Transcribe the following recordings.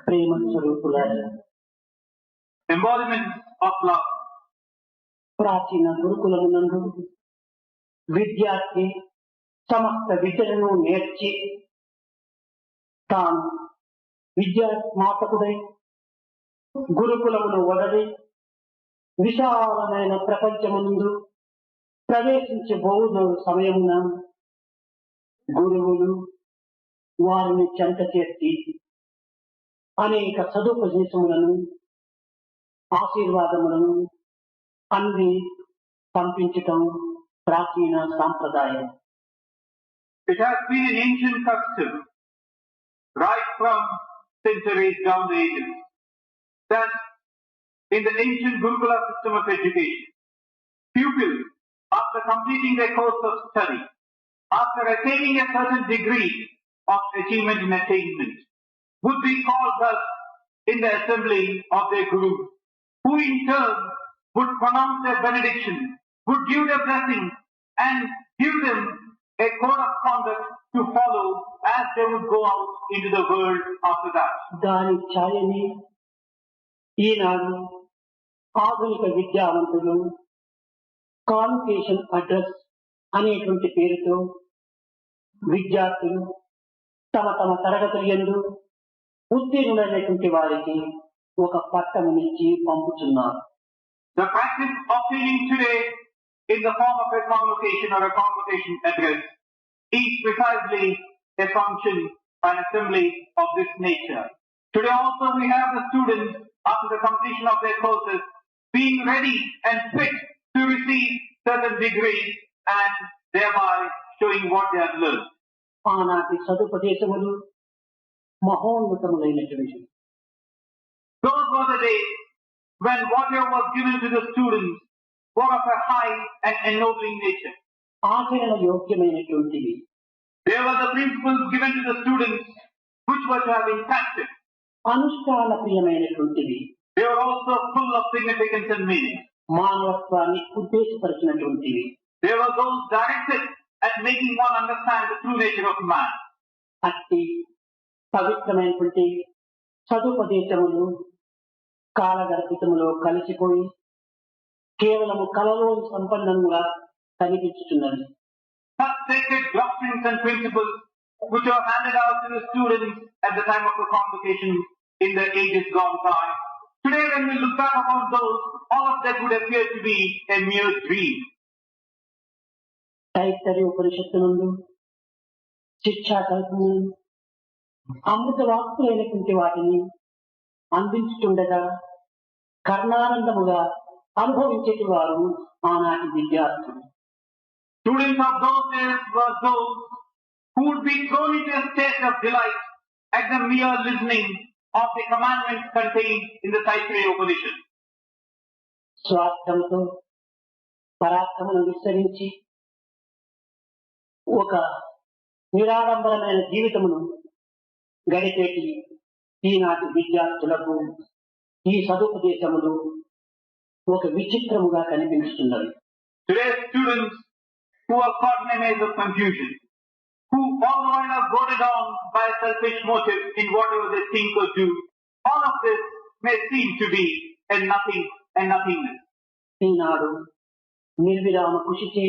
ప్రేమ స్వరూపులారా, embodiment of love. ప్రాచీన గురుకులమునందు విద్యార్థి సమస్త విద్యలను నేర్చి తాను విద్యాత్మాతకుడై గురుకులమును వదలి విశాలమైన ప్రపంచమునందు ప్రవేశించబోవున సమయమున గురువులు వారిని చెంత చేర్చి అనేక సదుపదేశములను ఆశీర్వాదములను అన్ని పంపించటం ప్రాచీన సాంప్రదాయం. It has been an ancient custom right from centuries down the ages that in the ancient Gurukula system of education, pupils, after completing their course of study, after attaining a certain degree of achievement and attainment, would be called thus in the assembly of their Guru, who in turn would pronounce their benediction, would give their blessing, and give them a code of conduct to follow as they would go out into the world after that. దాని ఛాయని ఈనాడు ఆధునిక విద్యావంతులు convocation address అనేటువంటి పేరుతో విద్యార్థులు తమ తమ తరగతుల యందు ఉత్తీర్ణులైనటువంటి వారికి ఒక పట్టమునిచ్చి పంపుతున్నారు. The practice of teaching today in the form of a convocation or a convocation address is precisely a function, an assembly of this nature. Today also we have the students, after the completion of their courses, being ready and fit to receive certain degrees and thereby showing what they have learned. ఆనాటి సదుపదేశములు మహోన్నతములైనటువంటి. Those were the days when whatever was given to the students were of a high and ennobling nature. ఆచరణ యోగ్యమైనటువంటివి. There were the principles given to the students which were to have been practiced. అనుష్ఠాన ప్రియమైనటువంటివి. They were also full of significance and meaning. మానవత్వాన్ని ఉద్దేశపరిచినటువంటివి. They were those directed at making one understand the true nature of man. అట్టి పవిత్రమైనటువంటి సదుపదేశములు కాలగర్భితములో కలిసిపోయి కేవలము కలలో సంపన్నంగా కనిపించుతున్నది. Such sacred doctrines and principles which are handed out to the students at the time of the convocation in the ages gone by. Today when we look back upon those, all of that would appear to be a mere dream. Taittiriya ఉపనిషత్తు నందు శిక్షా కల్పము అమృత వాక్కులైనటువంటి వాటిని అందించుతుండగా కర్ణానందముగా అనుభవించేటి వారు ఆనాటి విద్యార్థులు. Students of those days were those who would be thrown into a state of delight at the mere listening of the commandments contained in the Taittiriya Upanishad. స్వార్థంతో పరాక్రమను విస్తరించి ఒక నిరాడంబరమైన జీవితమును గడిపేటి ఈనాటి విద్యార్థులకు ఈ సదుపదేశములు ఒక విచిత్రముగా కనిపిస్తున్నవి. Today's students who are caught in a maze of confusion, who all the while are goaded on by a selfish motive in whatever they think or do, all of this may seem to be a nothing and nothingness. ఈనాడు నిర్విరామ కృషిచే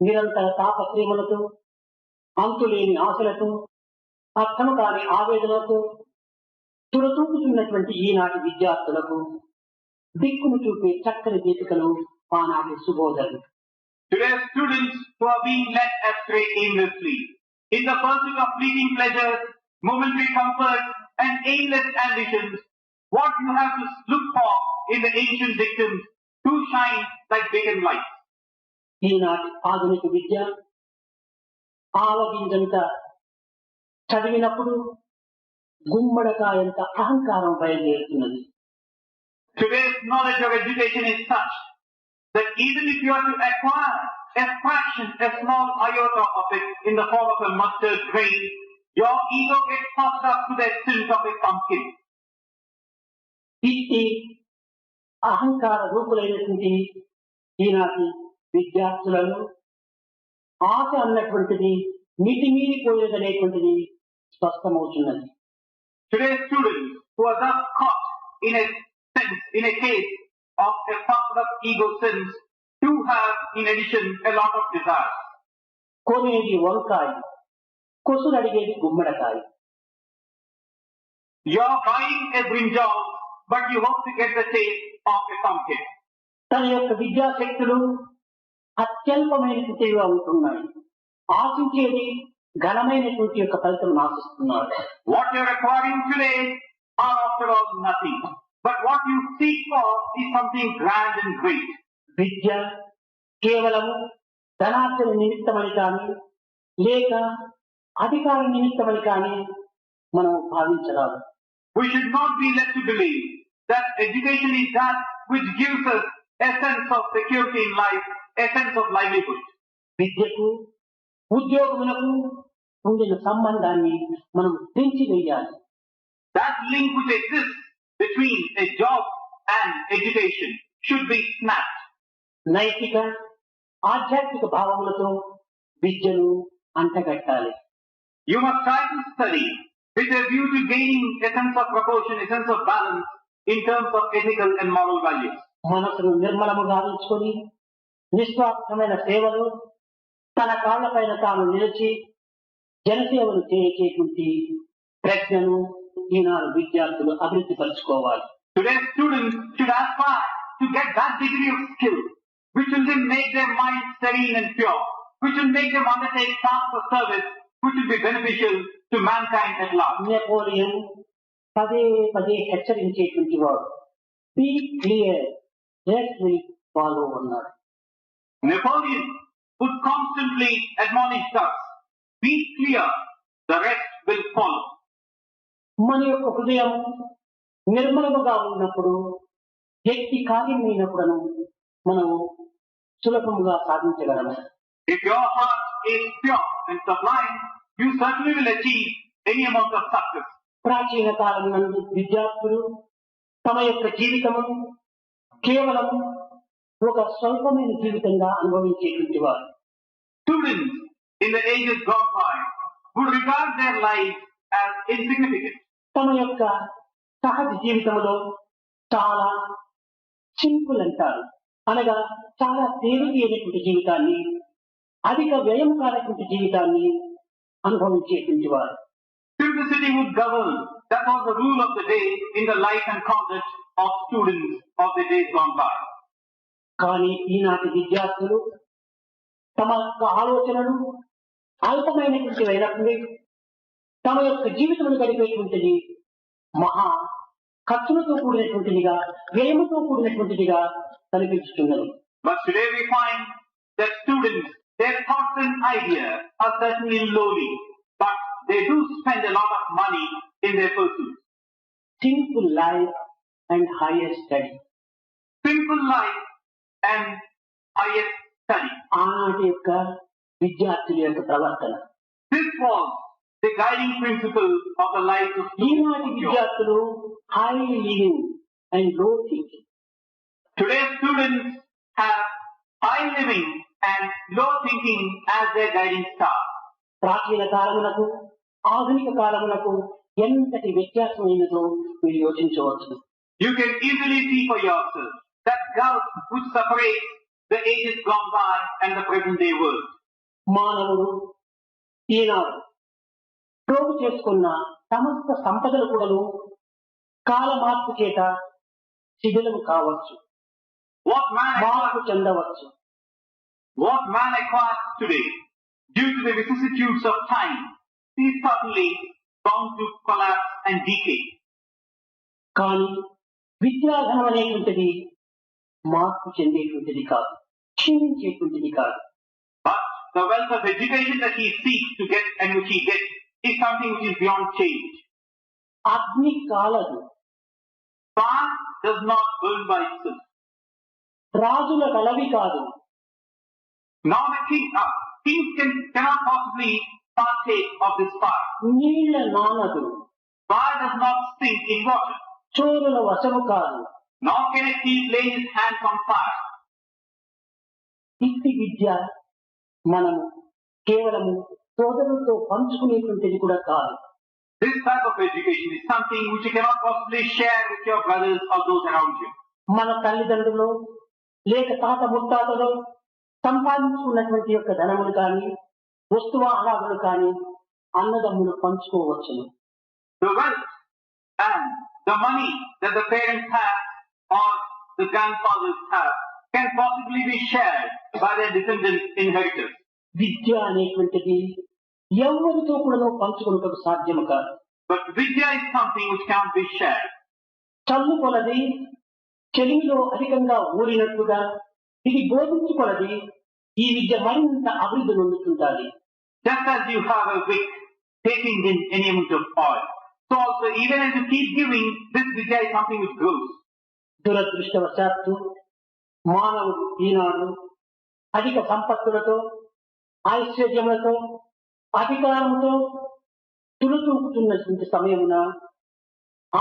నిరంతర తాపత్రయములతో అంతులేని ఆశలతో అర్థము కాని ఆవేదనతో తురతూపుతున్నటువంటి ఈనాటి విద్యార్థులకు దిక్కును చూపే చక్కని దీపికలు ఆనాటి సుబోధలు. Today's students who are being led astray aimlessly in the pursuit of fleeting pleasures, momentary comforts and aimless ambitions, what you have to look for in the ancient dictums to shine like beacon lights. ఈనాటి ఆధునిక విద్య ఆవగింజంత చదివినప్పుడు గుమ్మడకాయంత అహంకారం బయలుదేరుతున్నది. Today's knowledge of education is such that even if you are to acquire a fraction, a small iota of it in the form of a mustard grain, your ego gets puffed up to the extent of a pumpkin. ఇట్టి అహంకార రూపులైనటువంటి ఈనాటి విద్యార్థులను ఆశ అన్నటువంటిది మితిమీరిపోయేదనేటువంటిది స్పష్టమవుతున్నది. Today's students who are thus caught in a sense, in a case of a puffed up ego sense, do have in addition a lot of desires. కొనేది వంకాయ, కొసురు అడిగేది గుమ్మడికాయ. You are buying a brinjal, but you hope to get the taste of a pumpkin. తన యొక్క విద్యాశక్తులు అత్యల్పమైనటువంటివిగా ఉంటున్నాయి. ఆశించేది ఘనమైనటువంటి యొక్క ఫలితం ఆశిస్తున్నారు. What you are acquiring today are after all nothing, but what you seek for is something grand and great. విద్య కేవలం ధనార్జన నిమిత్తమని కానీ లేక అధికార నిమిత్తమని కానీ మనం భావించరాదు. We should not be led to believe that education is that which gives us a sense of security in life, a sense of livelihood. విద్యకు ఉద్యోగములకు ఉండిన సంబంధాన్ని మనం తెంచివేయాలి. That link which exists between a job and education should be snapped. నైతిక ఆధ్యాత్మిక భావములతో విద్యను అంటగట్టాలి. You must try to study with a view to gaining a sense of proportion, a sense of balance in terms of ethical and moral values. మనసును నిర్మలముగా ఉంచుకొని నిస్వార్థమైన సేవలు తన కాళ్లపైన తాను నిలిచి జనసేవలు చేసేటువంటి ప్రజ్ఞను ఈనాడు విద్యార్థులు అభివృద్ధి పరచుకోవాలి. Today's students should aspire to get that degree of skill which will then make their minds serene and pure, which will make them undertake tasks of service which will be beneficial to mankind at large. Napoleon పదే పదే హెచ్చరించేటువంటి వాడు, be clear, rest will follow అన్నాడు. Napoleon would constantly admonish us, be clear, the rest will follow. మన యొక్క హృదయం నిర్మలముగా ఉన్నప్పుడు వ్యక్తి కార్యమైనప్పుడను మనం సులభముగా సాధించగలము. If your heart is pure and sublime, you certainly will achieve any amount of success. ప్రాచీన కాలం నందు విద్యార్థులు తమ యొక్క జీవితము కేవలం ఒక స్వల్పమైన జీవితంగా అనుభవించేటువంటి వారు. Students in the ages gone by would regard their lives as insignificant. తమ యొక్క సహజ జీవితంలో చాలా సింపుల్ అంటారు, అనగా చాలా తేలిక అయినటువంటి జీవితాన్ని, అధిక వ్యయం కానటువంటి జీవితాన్ని అనుభవించేటువంటి వారు. Simplicity would govern. That was the rule of the day in the life and conduct of students of the days gone by. కానీ ఈనాటి విద్యార్థులు తమ యొక్క ఆలోచనలు అల్పమైనటువంటి అయినప్పుడు తమ యొక్క జీవితమును గడిపేటువంటిది మహా ఖర్చులతో కూడినటువంటిదిగా, వ్యయముతో కూడినటువంటిదిగా కనిపించుతున్నది. But today we find that students, their thoughts and ideas are certainly lowly, but they do spend a lot of money in their pursuits. Simple life and higher study. Simple life and higher study. ఆనాటి యొక్క విద్యార్థుల యొక్క ప్రవర్తన. This was the guiding principle of the life of ఈనాటి విద్యార్థులు high living and లో thinking. Today's students have high living and low thinking as their guiding star. ప్రాచీన కాలములకు ఆధునిక కాలములకు ఎంతటి వ్యత్యాసమైనదో మీరు యోచించవచ్చు. You can easily see for yourself that gulf which separates the ages gone by and the present day world. మానవుడు ఈనాడు ప్రోగు చేసుకున్న సమస్త సంపదలు కూడాను కాల మార్పు చేత శిథిలం కావచ్చు, మార్పు చెందవచ్చు. What man acquires today due to the vicissitudes of time is certainly bound to collapse and decay. కానీ విద్యాధనం అనేటువంటిది మార్పు చెందేటువంటిది కాదు, క్షీణించేటువంటిది కాదు. But the wealth of education that he seeks to get and which he gets is something which is beyond change. అగ్ని కాలదు, Fire does not burn by itself. రాజుల కలవి కాదు. Now the kings cannot possibly partake of this fire. నీళ్ల నానదు, Fire does not sink in water. చోరుల వశము కాదు. Nor can a thief lay his hands on fire. ఇట్టి విద్య మనము కేవలము సోదరులతో పంచుకునేటువంటిది కూడా కాదు. This type of education is something which you cannot possibly share with your brothers or those around you. మన తల్లిదండ్రులు లేక తాత ముత్తాతలు సంపాదించుకున్నటువంటి యొక్క ధనములు కానీ వస్తువాహనాలు కానీ అన్నదమ్ములు పంచుకోవచ్చును. The wealth and the money that the parents have or the grandfathers have can possibly be shared by their descendants inheritors. విద్య అనేటువంటిది ఎవరితో కూడా పంచుకున్నటకు సాధ్యము కాదు. But Vidya is something which can't be shared. చల్లు కొలది చెలిమిలో అధికంగా ఊరినట్టుగా ఇది బోధించుకొలది ఈ విద్య మరింత అభివృద్ధి నొందుతుంటాది. Just as you have a wick taking in any amount of oil, so also even as you keep giving, this Vidya is something which grows. దురదృష్టవశాత్తు మానవుడు ఈనాడు అధిక సంపత్తులతో ఐశ్వర్యములతో అధికారంతో తులుతూకుతున్నటువంటి సమయమున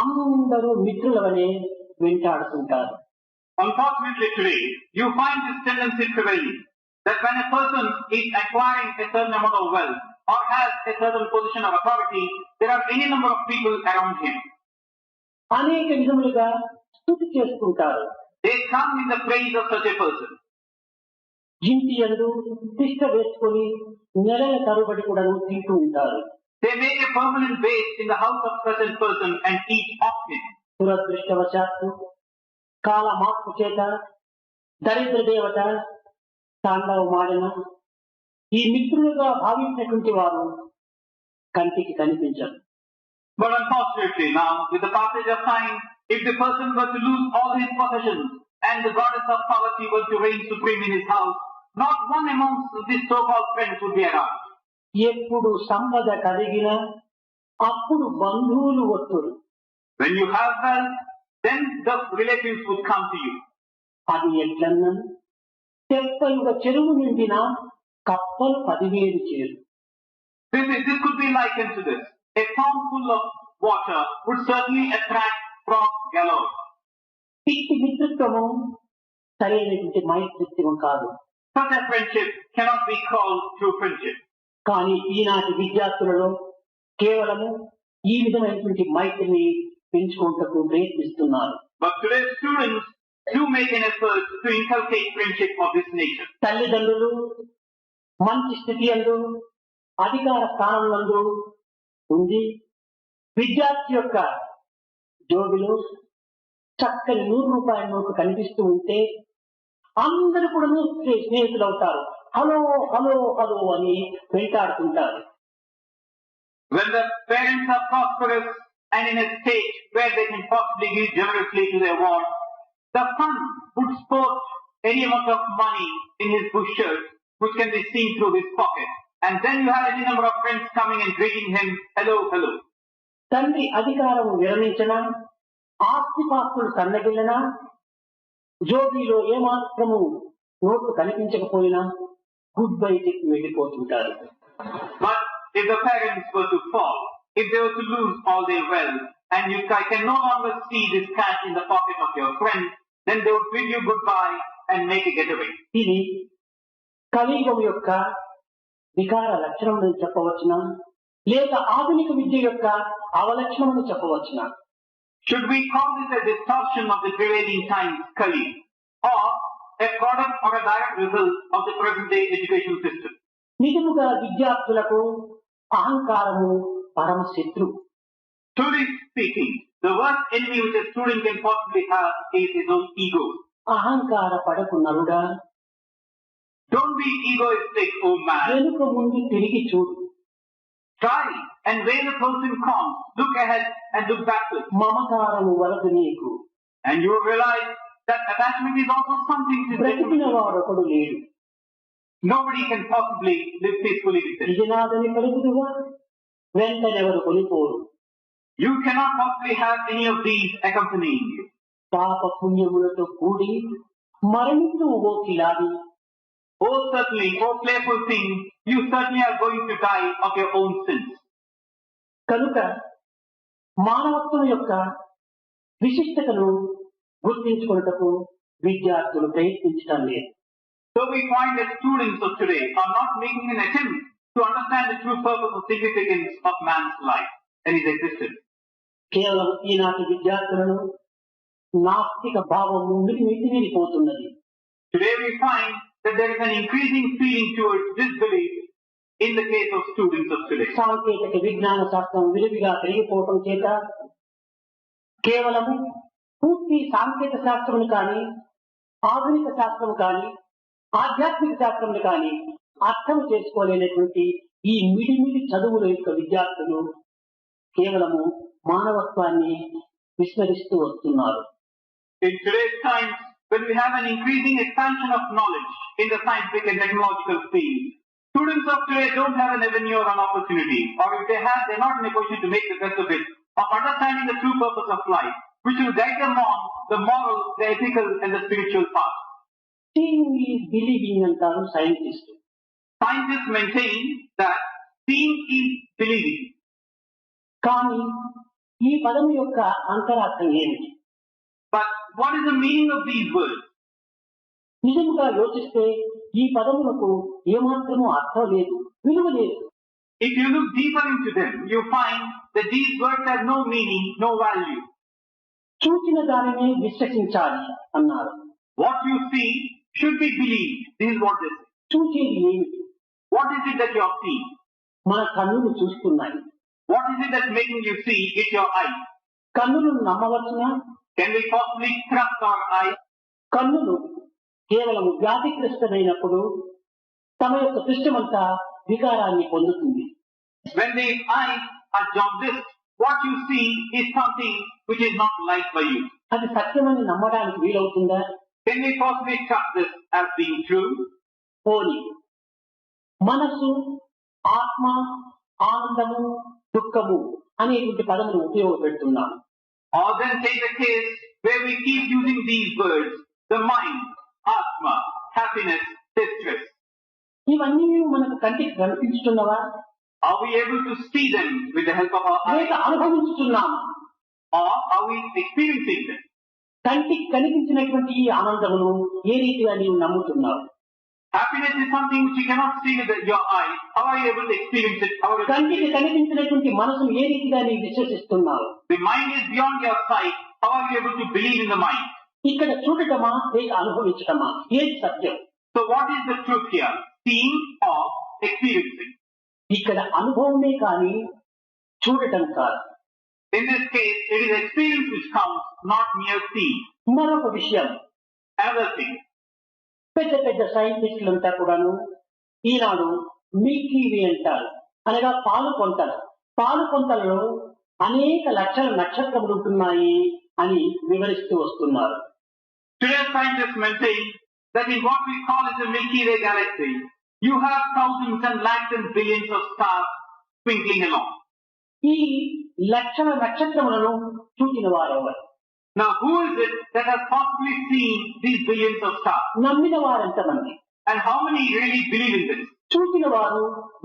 అందరూ మిత్రులవనే వెంటాడుతుంటారు. Unfortunately today, you find this tendency prevailing, that when a person is acquiring a certain amount of wealth or has a certain position of authority, there are any number of people around him. అనేక విధములుగా స్తుతి చేస్తుంటారు. They come in the praise of such a person. ఇంటి యందు తిష్ట వేసుకొని నెలల తరబడి కూడా తింటూ ఉంటారు. They make a permanent base in the house of such a person and eat often. దురదృష్టవశాత్తు కాల మార్పు చేత దరిద్ర దేవత తాండవమాడిన ఈ మిత్రులుగా భావించినటువంటి వారు కంటికి కనిపించరు. But unfortunately now, with the passage of time, if the person were to lose all his possessions and the goddess of poverty were to reign supreme in his house, not one amongst these so-called friends would be around. ఎప్పుడు సంపద కలిగినా అప్పుడు బంధువులు వస్తురు. When you have wealth, then the relatives would come to you. అది ఎట్లన్నా తెప్పలుగా చెరువు నిండిన కప్పలు 10,000 చేరు. This could be likened to this. A pond full of water would certainly attract frogs galore. ఇట్టి మిత్రత్వము సరైనటువంటి మైత్రిత్వం కాదు. Such a friendship cannot be called true friendship. కానీ ఈనాటి విద్యార్థులలో కేవలము ఈ విధమైనటువంటి మైత్రిని పెంచుకోవటకు ప్రయత్నిస్తున్నారు. But today's students do make an effort to inculcate friendship of this nature. తల్లిదండ్రులు మంచి స్థితి యందు అధికార స్థానం నందు ఉంది విద్యార్థి యొక్క జోబిలో చక్కని 100 రూపాయల నోటు కనిపిస్తూ ఉంటే అందరూ కూడా స్నేహితులు అవుతారు. హలో హలో హలో అని వెంటాడుతుంటారు. When the parents are prosperous and in a state where they can possibly give generously to their wants, the son would sport any amount of money in his bush shirt, which can be seen through his pocket. And then you have any number of friends coming and greeting him, hello, hello. తండ్రి అధికారం విరమించినా ఆస్తిపాస్తులు సన్నగిల్లినా జోబీలో ఏమాత్రము నోట్లు కనిపించకపోయినా good bye చెప్పి వెళ్ళిపోతుంటారు. But if the parents were to fall, if they were to lose all their wealth, and you can no longer see this cash in the pocket of your friend, then they would bid you goodbye and make a getaway. ఇది కలియుగం యొక్క వికార లక్షణం చెప్పవచ్చునా లేక ఆధునిక విద్య యొక్క అవలక్షణం చెప్పవచ్చునా? Should we call this a distortion of the prevailing times, Kali, or a product or a direct result of the present day education system? నిజముగా విద్యార్థులకు అహంకారము పరమ శత్రు. Truly speaking, the worst enemy which a student can possibly have is his own ego. అహంకార పడకు నరుడా, don't be egoistic, oh man. వెనుక ముందు తిరిగి చూడు. Try and when the person comes, look ahead and look backwards. మమకారము వలదు నీకు. And you will realize that attachment is also something to బ్రతికిన వాడొకడు లేడు. Nobody can possibly live peacefully with it. నిజనాథని పలుకుదువా వెంటనెవరు కొనిపోరు. You cannot possibly have any of these accompanying you. పాప పుణ్యములతో కూడి మరణించు ఓ కిలాడి. Oh certainly, oh playful thing, you certainly are going to die of your own sins. కనుక మానవత్వం యొక్క విశిష్టతను గుర్తించుకొనుటకు విద్యార్థులు ప్రయత్నించడం లేదు. So we find that students of today are not making an attempt to understand the true purpose or significance of man's life. and his existence. కేవలం ఈనాటి విద్యార్థులను నాస్తిక భావము మితిమీరిపోతున్నది. Today we find that there is an increasing feeling towards disbelief in the case of students of today. సాంకేతిక విజ్ఞాన శాస్త్రం విరివిగా పెరిగిపోవటం చేత కేవలము పూర్తి సాంకేతిక శాస్త్రమును కానీ, ఆధునిక శాస్త్రం కానీ, ఆధ్యాత్మిక శాస్త్రం కానీ అర్థం చేసుకోలేనటువంటి ఈ మిడిమిడి చదువుల యొక్క విద్యార్థులు కేవలము మానవత్వాన్ని విస్మరిస్తూ వస్తున్నారు. In today's times, when we have an increasing expansion of knowledge in the scientific and technological field, students of today don't have an avenue or an opportunity, or if they have, they're not in a position to make the best of it, of understanding the true purpose of life, which will guide them on the moral, the ethical and the spiritual path. Seeing is believing అంటారు scientist. Scientists maintain that seeing is believing. కానీ ఈ పదం యొక్క అంతరార్థం ఏమిటి? But what is the meaning of these words? నిజంగా యోచిస్తే ఈ పదములకు ఏమాత్రమూ అర్థం లేదు, విలువ లేదు. If you look deeper into them, you find that these words have no meaning, no value. చూచిన దానినే విశ్వసించాలి అన్నారు. What you see should be believed. This is what they say. చూచేది ఏమిటి? What is it that you are seeing? మన కన్నులు చూస్తున్నాయి. What is it that's making you see? It's your eyes. కన్నులను నమ్మవచ్చునా? Can we possibly trust our eyes? కన్నులు కేవలం వ్యాధిగ్రస్తమైనప్పుడు తమ యొక్క దృష్టమంతా వికారాన్ని పొందుతుంది. When the eyes are jaundiced, what you see is something which is not liked by you. అది సత్యమని నమ్మడానికి వీలవుతుందా? Can we possibly trust this as being true? పోనీ మనసు, ఆత్మ, ఆనందము, దుఃఖము అనేటువంటి పదములు ఉపయోగపెడుతున్నాం. Or then take the case where we keep using these words, the mind, atma, happiness, distress. ఇవన్నీ మనకు కంటికి కనిపించుతున్నవా? Are we able to see them with the help of our eyes? లేక అనుభవించుతున్నామా? Or are we experiencing them? కంటికి కనిపించినటువంటి ఈ ఆనందమును ఏ రీతిగా నీవు నమ్ముతున్నావు? Happiness is something which you cannot see with your eyes. How are you able to experience it? కంటికి కనిపించినటువంటి మనసును ఏ రీతిగా నీవు విశ్వసిస్తున్నావు? The mind is beyond your sight. How are you able to believe in the mind? ఇక్కడ చూడటమా లేక అనుభవించటమా? ఏది సత్యం? So what is the truth here? Seeing or experiencing? ఇక్కడ అనుభవమే కానీ చూడటం కాదు. In this case, it is experience which counts, not mere seeing. మరొక విషయం, Another thing. పెద్ద పెద్ద సైంటిస్టులంతా కూడాను ఈనాడు మిల్కీ వే అంటారు, అనగా పాలు పొంతలు. పాలు పొంతలలో అనేక లక్షల నక్షత్రములు ఉంటున్నాయి అని వివరిస్తూ వస్తున్నారు. Today scientists maintain that in what we call as the Milky Way galaxy, you have thousands and lakhs and billions of stars twinkling along. ఈ లక్షల నక్షత్రములను చూచిన వారెవరు? Now who is it that has possibly seen these billions of stars? నమ్మిన వారెంతమంది? And how many really believe in this? చూసిన వారు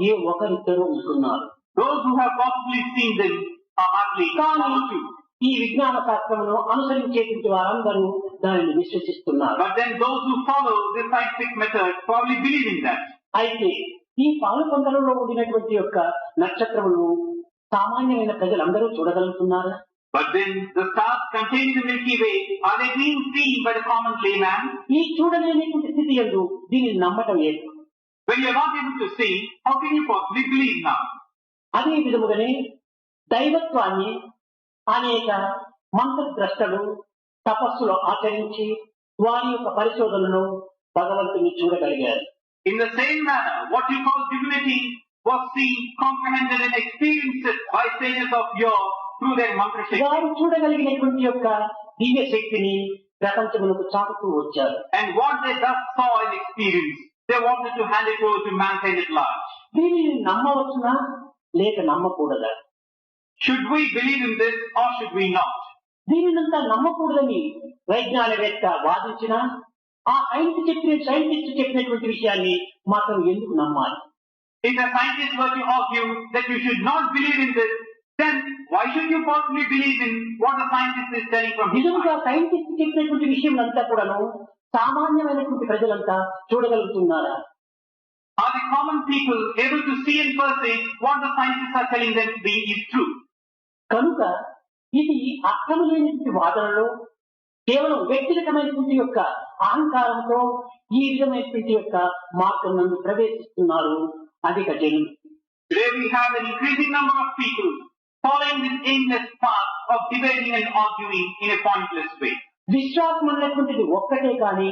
ఏ ఒకరిద్దరు ఉంటున్నారు. Those who have possibly seen them are hardly one or two. ఈ విజ్ఞాన శాస్త్రమును అనుసరించేటువంటి వారందరూ దానిని విశ్వసిస్తున్నారు. But then those who follow this scientific method probably believe in that. అయితే ఈ పాలు పొందలలో ఉండినటువంటి యొక్క నక్షత్రమును సామాన్యమైన ప్రజలందరూ చూడగలుగుతున్నారు. But then the stars containing the Milky Way, are they being seen by the common layman? ఈ చూడలేనటువంటి స్థితి యందు దీనిని నమ్మటం లేదు. When you are not able to see, how can you possibly believe now? అదే విధముగానే దైవత్వాన్ని అనేక మంత్రద్రష్టలు తపస్సులో ఆచరించి వారి యొక్క పరిశోధనలో భగవంతుని చూడగలిగారు. In the same manner, what you call divinity was seen, comprehended and experienced by sages of yore through their mantra shakti. వారు చూడగలిగినటువంటి యొక్క దివ్య శక్తిని ప్రపంచములకు చాటుతూ వచ్చారు. And what they thus saw and experienced, they wanted to hand it over to mankind at large. దీనిని నమ్మవచ్చునా లేక నమ్మకూడదా? Should we believe in this or should we not? దీనినంతా నమ్మకూడదని వైజ్ఞానికవేత్త వాదించిన ఆ scientist చెప్పినటువంటి విషయాన్ని మాత్రం ఎందుకు నమ్మాలి? If a scientist were to argue that you should not believe in this, then why should you possibly believe in what the scientist is telling from his నిజంగా mind? Scientist చెప్పినటువంటి విషయం అంతా కూడాను సామాన్యమైనటువంటి ప్రజలంతా చూడగలుగుతున్నారా? Are the common people able to see and perceive what the scientists are telling them is true? కనుక ఇది అర్థం లేనటువంటి వాదనలో కేవలం వ్యక్తిగతమైనటువంటి యొక్క అహంకారంతో ఈ విధమైనటువంటి యొక్క మార్గం నందు ప్రవేశిస్తున్నారు అధిక జనులు. Today we have an increasing number of people following this aimless path of debating and arguing in a pointless way. విశ్వాసం అన్నటువంటిది ఒక్కటే కానీ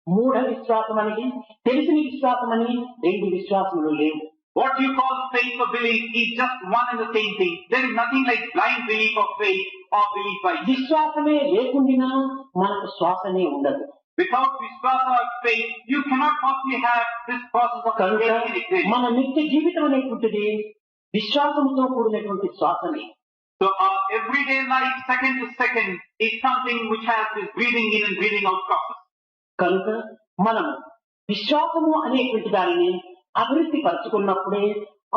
మూఢ విశ్వాసం అని, తెలిసిన విశ్వాసం అని రెండు విశ్వాసములు లేవు. What you call faith or belief is just one and the same thing. There is nothing like blind belief or faith or belief by faith. విశ్వాసమే లేకుండా మనకు శ్వాసనే ఉండదు. Without vishwasa or faith, you cannot possibly have this process of కనుక creating. మన నిత్య జీవితం అనేటువంటిది విశ్వాసంతో కూడినటువంటి శ్వాసమే. So our everyday life, second to second, is something which has this breathing in and breathing out process. కనుక మనం విశ్వాసము అనేటువంటి దానిని అభివృద్ధి పరుచుకున్నప్పుడే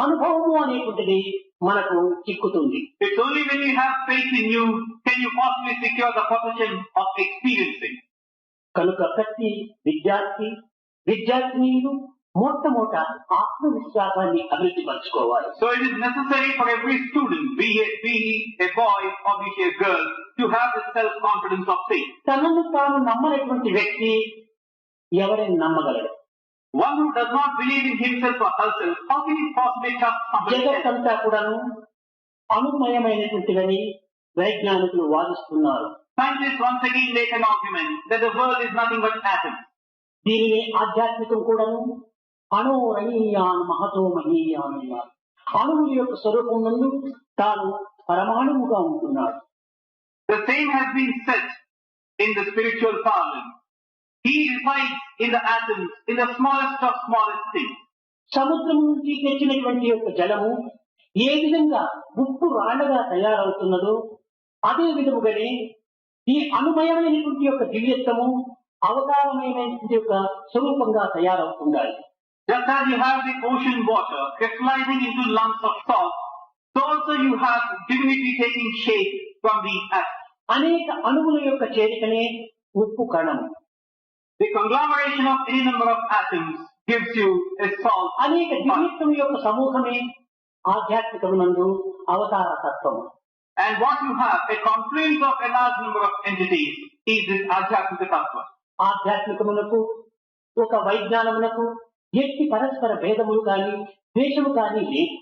అనుభవము అనేటువంటిది మనకు చిక్కుతుంది. It's only when you have faith in you can you possibly secure the possession of experiencing. కనుక ప్రతి విద్యార్థినీయులు మొట్టమొదట ఆత్మవిశ్వాసాన్ని అభివృద్ధి పరచుకోవాలి. So it is necessary for every student, be a boy or be a girl, to have the self-confidence of faith. తనను తాను నమ్మనటువంటి వ్యక్తి ఎవరిని నమ్మగలడు? One who does not believe in himself or herself, how can he possibly trust somebody else? జగత్తంతా కూడాను అనుమయమైనటువంటిదని వైజ్ఞానికులు వాదిస్తున్నారు. Scientists once again make an argument that the world is nothing but atoms. దీనిని ఆధ్యాత్మికం కూడాను అణోరణీయాన్ మహతో మహీయాన్ అన్నారు. అణువుల యొక్క స్వరూపం నందు తాను పరమాణువుగా ఉంటున్నాడు. The same has been said in the spiritual parlance. He resides in the atoms, in the smallest of smallest things. సముద్రం నుంచి తెచ్చినటువంటి యొక్క జలము ఏ విధంగా ఉప్పు రాళ్లగా తయారవుతున్నదో అదే విధముగానే ఈ అనుమయమైనటువంటి యొక్క దివ్యత్వము అవతారమైనటువంటి యొక్క స్వరూపంగా తయారవుతుండాలి. Just as you have the ocean water crystallizing into lumps of salt, so also you have divinity taking shape from the atoms. అనేక అణువుల యొక్క చేరికనే ఉప్పు కణము. The conglomeration of any number of atoms gives you a salt. అనేక దివ్యత్వం యొక్క సమూహమే ఆధ్యాత్మికమునందు అవతార తత్వము. And what you have, a confluence of a large number of entities, is this Adhyatmika Tattva. ఆధ్యాత్మికమునకు ఒక వైజ్ఞానమునకు ఎట్టి పరస్పర భేదములు కానీ ద్వేషము కానీ లేదు.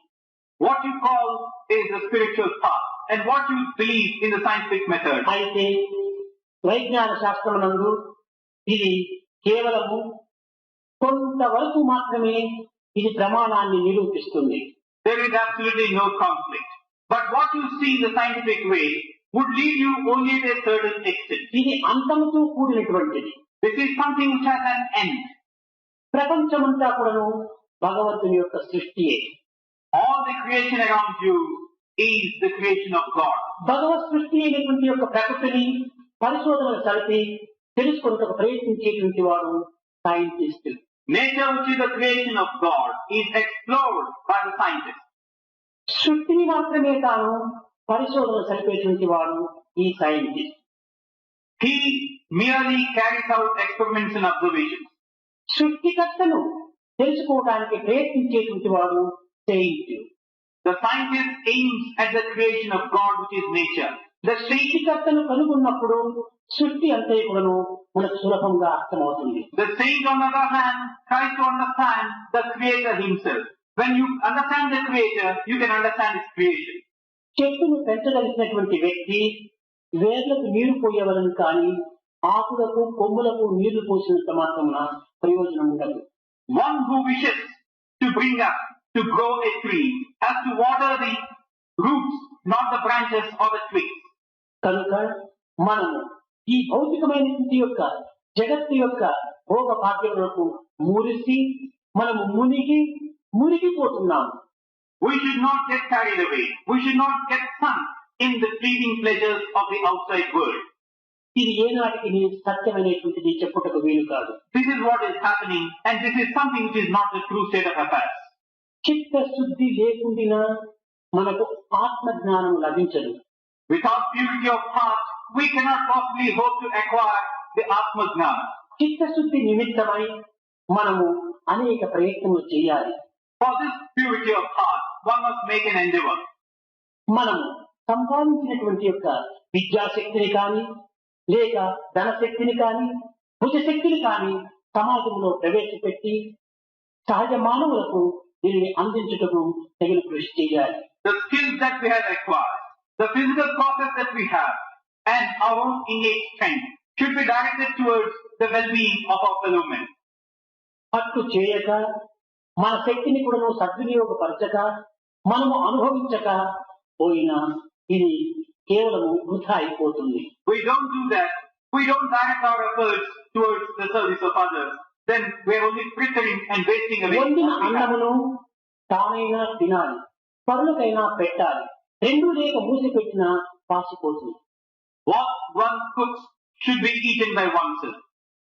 What you call is the spiritual path, and what you believe in the scientific method. అయితే వైజ్ఞాన శాస్త్రమునందు ఇది కేవలము కొంతవరకు మాత్రమే ఇది ప్రమాణాన్ని నిరూపిస్తుంది. There is absolutely no conflict. But what you see in the scientific way would lead you only to a certain extent. ఇది అంతముతో కూడినటువంటిది. This is something which has an end. ప్రపంచమంతా కూడాను భగవంతుని యొక్క సృష్టియే. All the creation around you is the creation of God. భగవత్ సృష్టి అయినటువంటి యొక్క ప్రకృతిని పరిశోధనలు జరిపి తెలుసుకొనుటకు ప్రయత్నించేటువంటి వాడు scientist. Nature, which is the creation of God, is explored by the scientist. సృష్టిని మాత్రమే తాను పరిశోధన జరిపేటువంటి వాడు ఈ scientist. He merely carries out experiments and observations. సృష్టికర్తను తెలుసుకోవడానికి ప్రయత్నించేటువంటి వాడు Saint. The scientist aims at the creation of God, which is nature. The సృష్టికర్తను కనుగొన్నప్పుడు సృష్టి అంతే కూడాను మనకు సులభంగా అర్థమవుతుంది. The saint, on the other hand, tries to understand the creator himself. When you understand the creator, you can understand his creation. చెట్టును పెంచగలిగినటువంటి వ్యక్తి వేర్లకు నీరు పోయేవలను కానీ ఆకులకు కొమ్ములకు నీళ్లు పోసినంత మాత్రమున ప్రయోజనం ఉండదు. One who wishes to bring up, to grow a tree, has to water the roots, not the branches or the twigs. కనుక మనము ఈ భౌతికమైనటువంటి యొక్క జగత్తు యొక్క భోగ భాగ్యములకు మురిసి మనము మునిగిపోతున్నాము. We should not get carried away. We should not get sunk in the fleeting pleasures of the outside world. ఇది ఏనాటికి సత్యమైనటువంటిది చెప్పుటకు వీలు కాదు. This is what is happening, and this is something which is not the true state of affairs. చిత్తశుద్ధి లేకుండా మనకు ఆత్మ జ్ఞానం లభించదు. Without purity of heart, we cannot possibly hope to acquire the Atma Jnana. చిత్తశుద్ధి నిమిత్తమై మనము అనేక ప్రయత్నములు చేయాలి. For this purity of heart, one must make an endeavor. మనము సంపాదించినటువంటి యొక్క విద్యాశక్తిని కానీ లేక ధనశక్తిని కానీ భుజశక్తిని కానీ సమాజంలో ప్రవేశపెట్టి సహజ మానవులకు దీనిని అందించుటకు తగిన కృషి చేయాలి. The skills that we have acquired, the physical process that we have, and our own innate strength should be directed towards the well-being of our fellow men. అట్టు చేయక మన శక్తిని కూడా సద్వినియోగపరచక మనము అనుభవించక పోయినా ఇది కేవలము వృధా అయిపోతుంది. We don't do that. We don't direct our efforts towards the service of others. Then we are only frittering and wasting away. వండిన అన్నమును తానైనా తినాలి, పరులకైనా పెట్టాలి. రెండు లేక మూసి పెట్టినా పాసిపోతుంది. What one cooks should be eaten by oneself,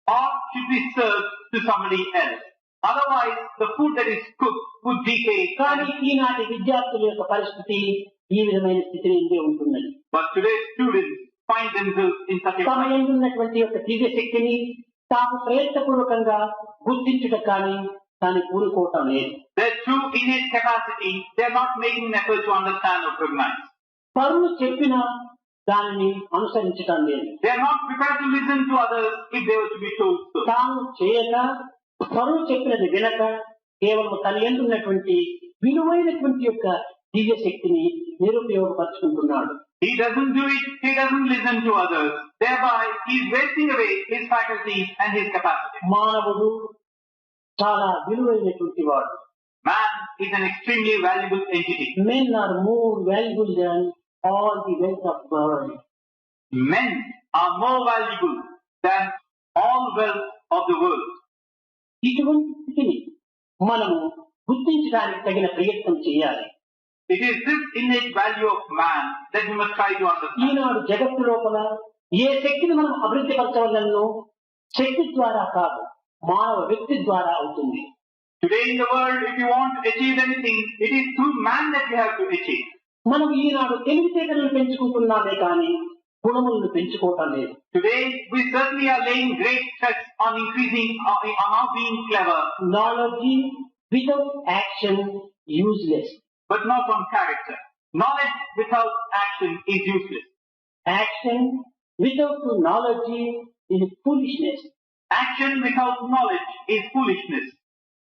or should be served to somebody else. Otherwise, the food that is cooked would decay. కానీ ఈనాటి విద్యార్థుల యొక్క పరిస్థితి ఈ విధమైన స్థితిని ఇందే ఉంటున్నది. But today's students find themselves in such a తమ యందు ఉన్నటువంటి యొక్క దివ్య శక్తిని తాము ప్రయత్నపూర్వకంగా గుర్తించుట కానీ దాన్ని కూరుకోవటం లేదు. Their true innate capacity, they are not making an effort to understand or recognize. పరులు చెప్పిన దానిని అనుసరించటం లేదు. They are not prepared to listen to others if they were to be told so. తాను చేయక పరులు చెప్పినది వినక కేవలం తన యందు ఉన్నటువంటి విలువైనటువంటి యొక్క దివ్య శక్తిని నిరుపయోగపరుచుకుంటున్నాడు. He doesn't do it, he doesn't listen to others. Thereby, he is wasting away his faculties and his capacity. మానవుడు చాలా విలువైనటువంటి వాడు. Man is an extremely valuable entity. Men are more valuable than all the wealth of the world. Men are more valuable than all wealth of the world. ఇటువంటి స్థితిని మనము గుర్తించడానికి తగిన ప్రయత్నం చేయాలి. It is this innate value of man that we must try to understand. ఈనాడు జగత్తు లోపల ఏ శక్తిని మనం అభివృద్ధి పరచవలనో శక్తి ద్వారా కాదు, మానవ వ్యక్తి ద్వారా అవుతుంది. Today in the world, if you want to achieve anything, it is through man that you have to achieve. మనం ఈనాడు తెలివితేటలను పెంచుకుంటున్నామే కానీ గుణములను పెంచుకోవటం లేదు. Today, we certainly are laying great stress on increasing, on our being clever. Knowledge without action useless. But not on character. Knowledge without action is useless. Action without knowledge is foolishness. Action without knowledge is foolishness.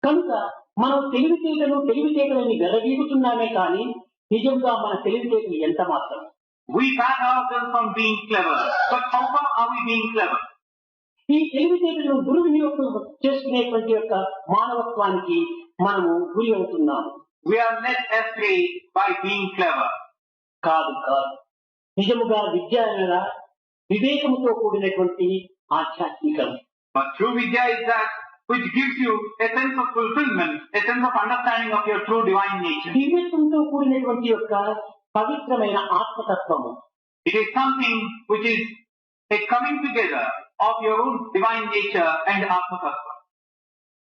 కనుక మనం తెలివితేటలని వెర్రవీగుతున్నామే కానీ నిజంగా మన తెలివితేటలు ఎంత మాత్రం. We pat ourselves on being clever, but how far are we being clever? ఈ తెలివితేటలను దుర్వినియోగం చేసుకునేటువంటి యొక్క మానవత్వానికి మనము గురి అవుతున్నాము. We are led astray by being clever. కాదు. నిజముగా విద్య అనగా వివేకముతో కూడినటువంటి ఆధ్యాత్మికం. But true Vidya is that which gives you a sense of fulfillment, a sense of understanding of your true divine nature. దివ్యత్వంతో కూడినటువంటి యొక్క పవిత్రమైన ఆత్మతత్వము. It is something which is a coming together of your own divine nature and Atma Tattva.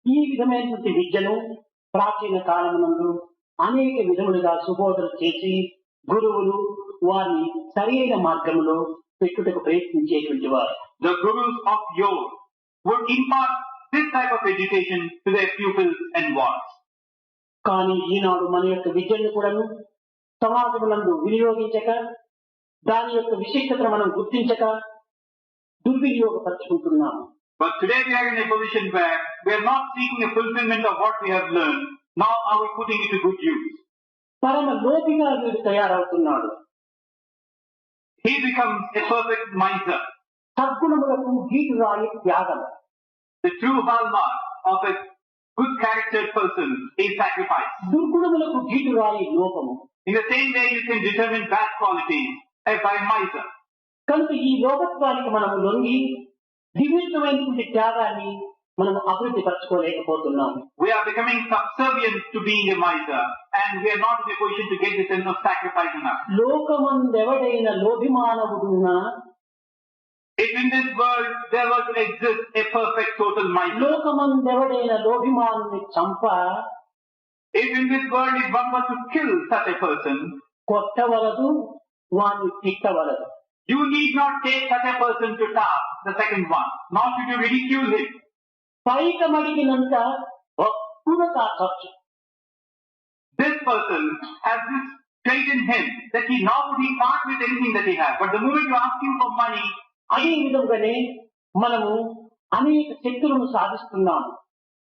ఈ విధమైనటువంటి విద్యను ప్రాచీన కాలమునందు అనేక విధములుగా సుబోధన చేసి గురువులు వారిని సరైన మార్గంలో పెట్టుటకు ప్రయత్నించేటువంటి వారు. The gurus of yore would impart this type of education to their pupils and wards. కానీ ఈనాడు మన యొక్క విద్యను కూడాను సమాజమునందు వినియోగించక దాని యొక్క విశిష్టతను మనం గుర్తించక దుర్వినియోగపరుచుకుంటున్నాము. But today we are in a position where we are not seeking a fulfillment of what we have learned, nor are we putting it to good use. పరమ లోపిగా వీడు తయారవుతున్నాడు. He becomes a perfect miser. సద్గుణములకు గీటురాయి త్యాగం. The true hallmark of a good charactered person is sacrifice. దుర్గుణములకు గీటురాయి లోపము. In the same way you can determine bad qualities by miser. కనుక ఈ లోకత్వానికి మనము లొంగి దివ్యమైనటువంటి త్యాగాన్ని మనం అభివృద్ధి పరచుకోలేకపోతున్నాము. We are becoming subservient to being a miser, and we are not in a position to get the sense of sacrifice enough. లోకమందెవడైన లోభిమానవుడున్నా, if in this world there were to exist a perfect total miser, లోకమందెవడైన లోభిమానుని చంప, if in this world if one was to kill such a person, కొట్టవలదు, వాణ్ణి తిట్టవలదు. You need not take such a person to task, the second one, nor should you ridicule him. పైకమడిగినంత భక్తుడు కావచ్చు. This person has this straighten him, that he now would he part with anything that he has. But the moment you ask him for money, అదే విధంగానే మనము అనేక శక్తులను సాధిస్తున్నాము.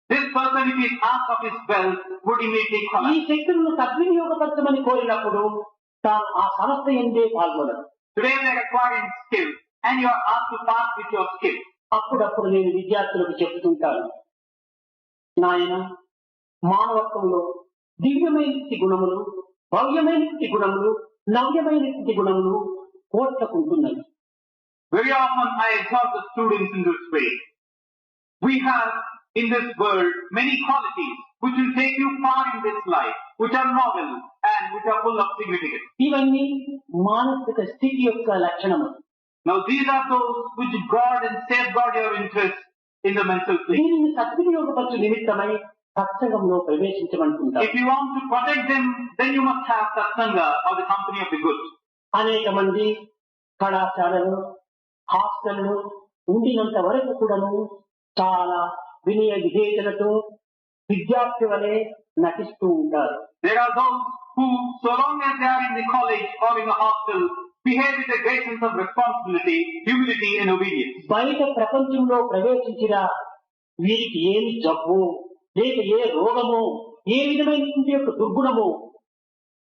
this person, if he is asked of his wealth, would immediately ఈ collapse. శక్తులను సద్వినియోగపరచమని కోరినప్పుడు తాను ఆ సంస్థ ఎందే పాల్గొనడు. Today they are acquiring skill, and you are asked to part with your skill. అప్పుడప్పుడు నేను విద్యార్థులకు చెప్తుంటాను, నాయన, మానవత్వంలో దివ్యమైన గుణములు, భవ్యమైన గుణములు, నవ్యమైన గుణములు కోట్లకు ఉంటున్నాయి. Very often I exhort the students in this way. We have in this world many qualities which will take you far in this life, which are novel and which are full of significance. ఇవన్నీ మానసిక స్థితి యొక్క లక్షణములు. Now these are those which guard and safeguard your interest in the mental plane. దీనిని సద్వినియోగపరచు నిమిత్తమై సత్సంగంలో ప్రవేశించమంటుంటారు. If you want to protect them, then you must have satsanga or the company of the good. అనేక మంది కళాశాలలు, హాస్టళ్లు ఉండినంత వరకు కూడాను చాలా వినయ విధేయతలతో విద్యార్థి వలె నటిస్తూ ఉంటారు. There are those who, so long as they are in the college or in the hostel, behave with a great sense of responsibility, humility and obedience. బయట ప్రపంచంలో ప్రవేశించిన వీరికి ఏమి జబ్బు, లేక ఏ రోగము, ఏ విధమైన యొక్క దుర్గుణము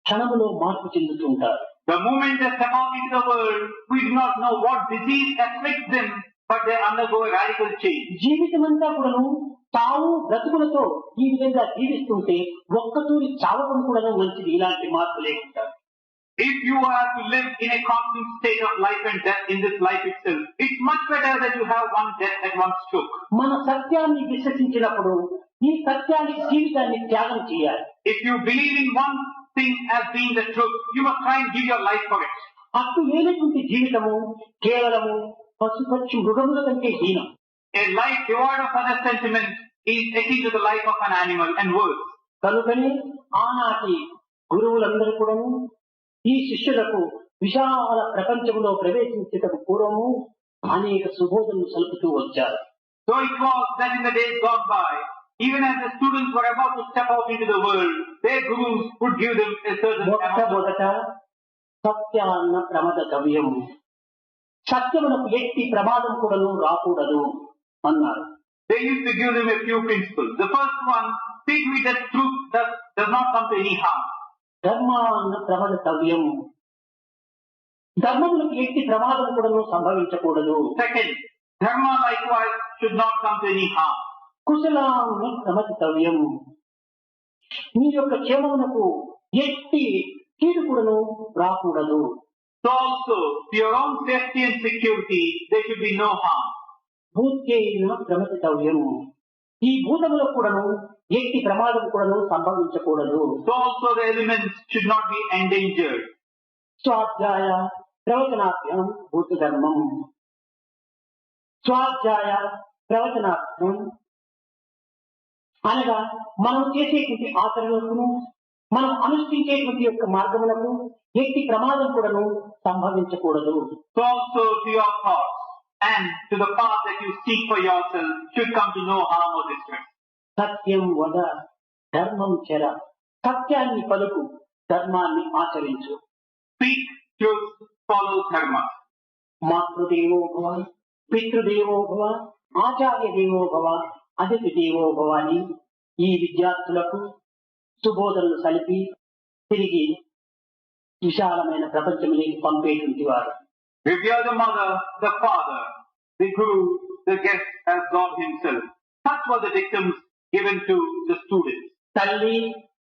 క్షణములో మార్పు చెందుతూ ఉంటారు. The moment they step out into the world, we do not know what disease afflicts them, but they undergo a radical change. జీవితమంతా కూడాను తాము బ్రతుకులతో ఈ విధంగా జీవిస్తుంటే ఒక్కతూరి చావడం కూడా మంచిది, ఇలాంటి మార్పు లేకుండా. If you are to live in a constant state of life and death in this life itself, it's much better that you have one death at one stroke. మన సత్యాన్ని విశ్వసించినప్పుడు ఈ సత్యానికి జీవితాన్ని త్యాగం చేయాలి. If you believe in one thing as being the truth, you must try and give your life for it. అట్టు లేనటువంటి జీవితము కేవలము పశుపక్షి మృగముల కంటే హీనం. A life devoid of other sentiments is akin to the life of an animal and worse. కనుకనే ఆనాటి గురువులందరూ కూడాను ఈ శిష్యులకు విశాల ప్రపంచంలో ప్రవేశించేటకు పూర్వము అనేక సుబోధనలు సలుపుతూ వచ్చారు. So it was that in the days gone by, even as the students were about to step out into the world, their gurus would give them a certain amount of... మొట్టమొదట సత్యాన్న ప్రమదవ్యము, సత్యమునకు ఎట్టి ప్రమాదం కూడాను రాకూడదు అన్నారు. They used to give them a few principles. The first one, speak with the truth that does not come to any harm. ధర్మాన్న ప్రమదవ్యము, ధర్మములకు ఎట్టి ప్రమాదం కూడాను సంభవించకూడదు. Second, dharma likewise should not come to any harm. కుశలాన్న ప్రమదితవ్యము, మీ యొక్క క్షేమమునకు ఎట్టి కీడు కూడాను రాకూడదు. So also, to your own safety and security, there should be no harm. భూత్యైన ప్రమదితవ్యము, ఈ భూతములకు కూడాను ఎట్టి ప్రమాదం కూడాను సంభవించకూడదు. So also the elements should not be endangered. స్వాధ్యాయ ప్రవచనాభ్యం భూత ధర్మం, స్వాధ్యాయ ప్రవచనాభ్యం అనగా మనం చేసేటువంటి ఆచరణలకు, మనం అనుష్ఠించేటువంటి యొక్క మార్గములకు ఎట్టి ప్రమాదం కూడాను సంభవించకూడదు. So also to your thoughts and to the path that you seek for yourself should come to no harm or distress. సత్యం వద ధర్మం చెర, సత్యాన్ని పలుకు, ధర్మాన్ని ఆచరించు. Speak truth, follow dharma. మాతృదేవో భవ, పితృదేవో భవ, ఆచార్య దేవో భవ, అతిథి దేవో భవ అని ఈ విద్యార్థులకు సుబోధనలు కలిపి తిరిగి విశాలమైన ప్రపంచంలోకి పంపేటువంటి వారు. If you are the mother, the father, the guru, the guest as God himself, such were the dictums given to the students. తల్లి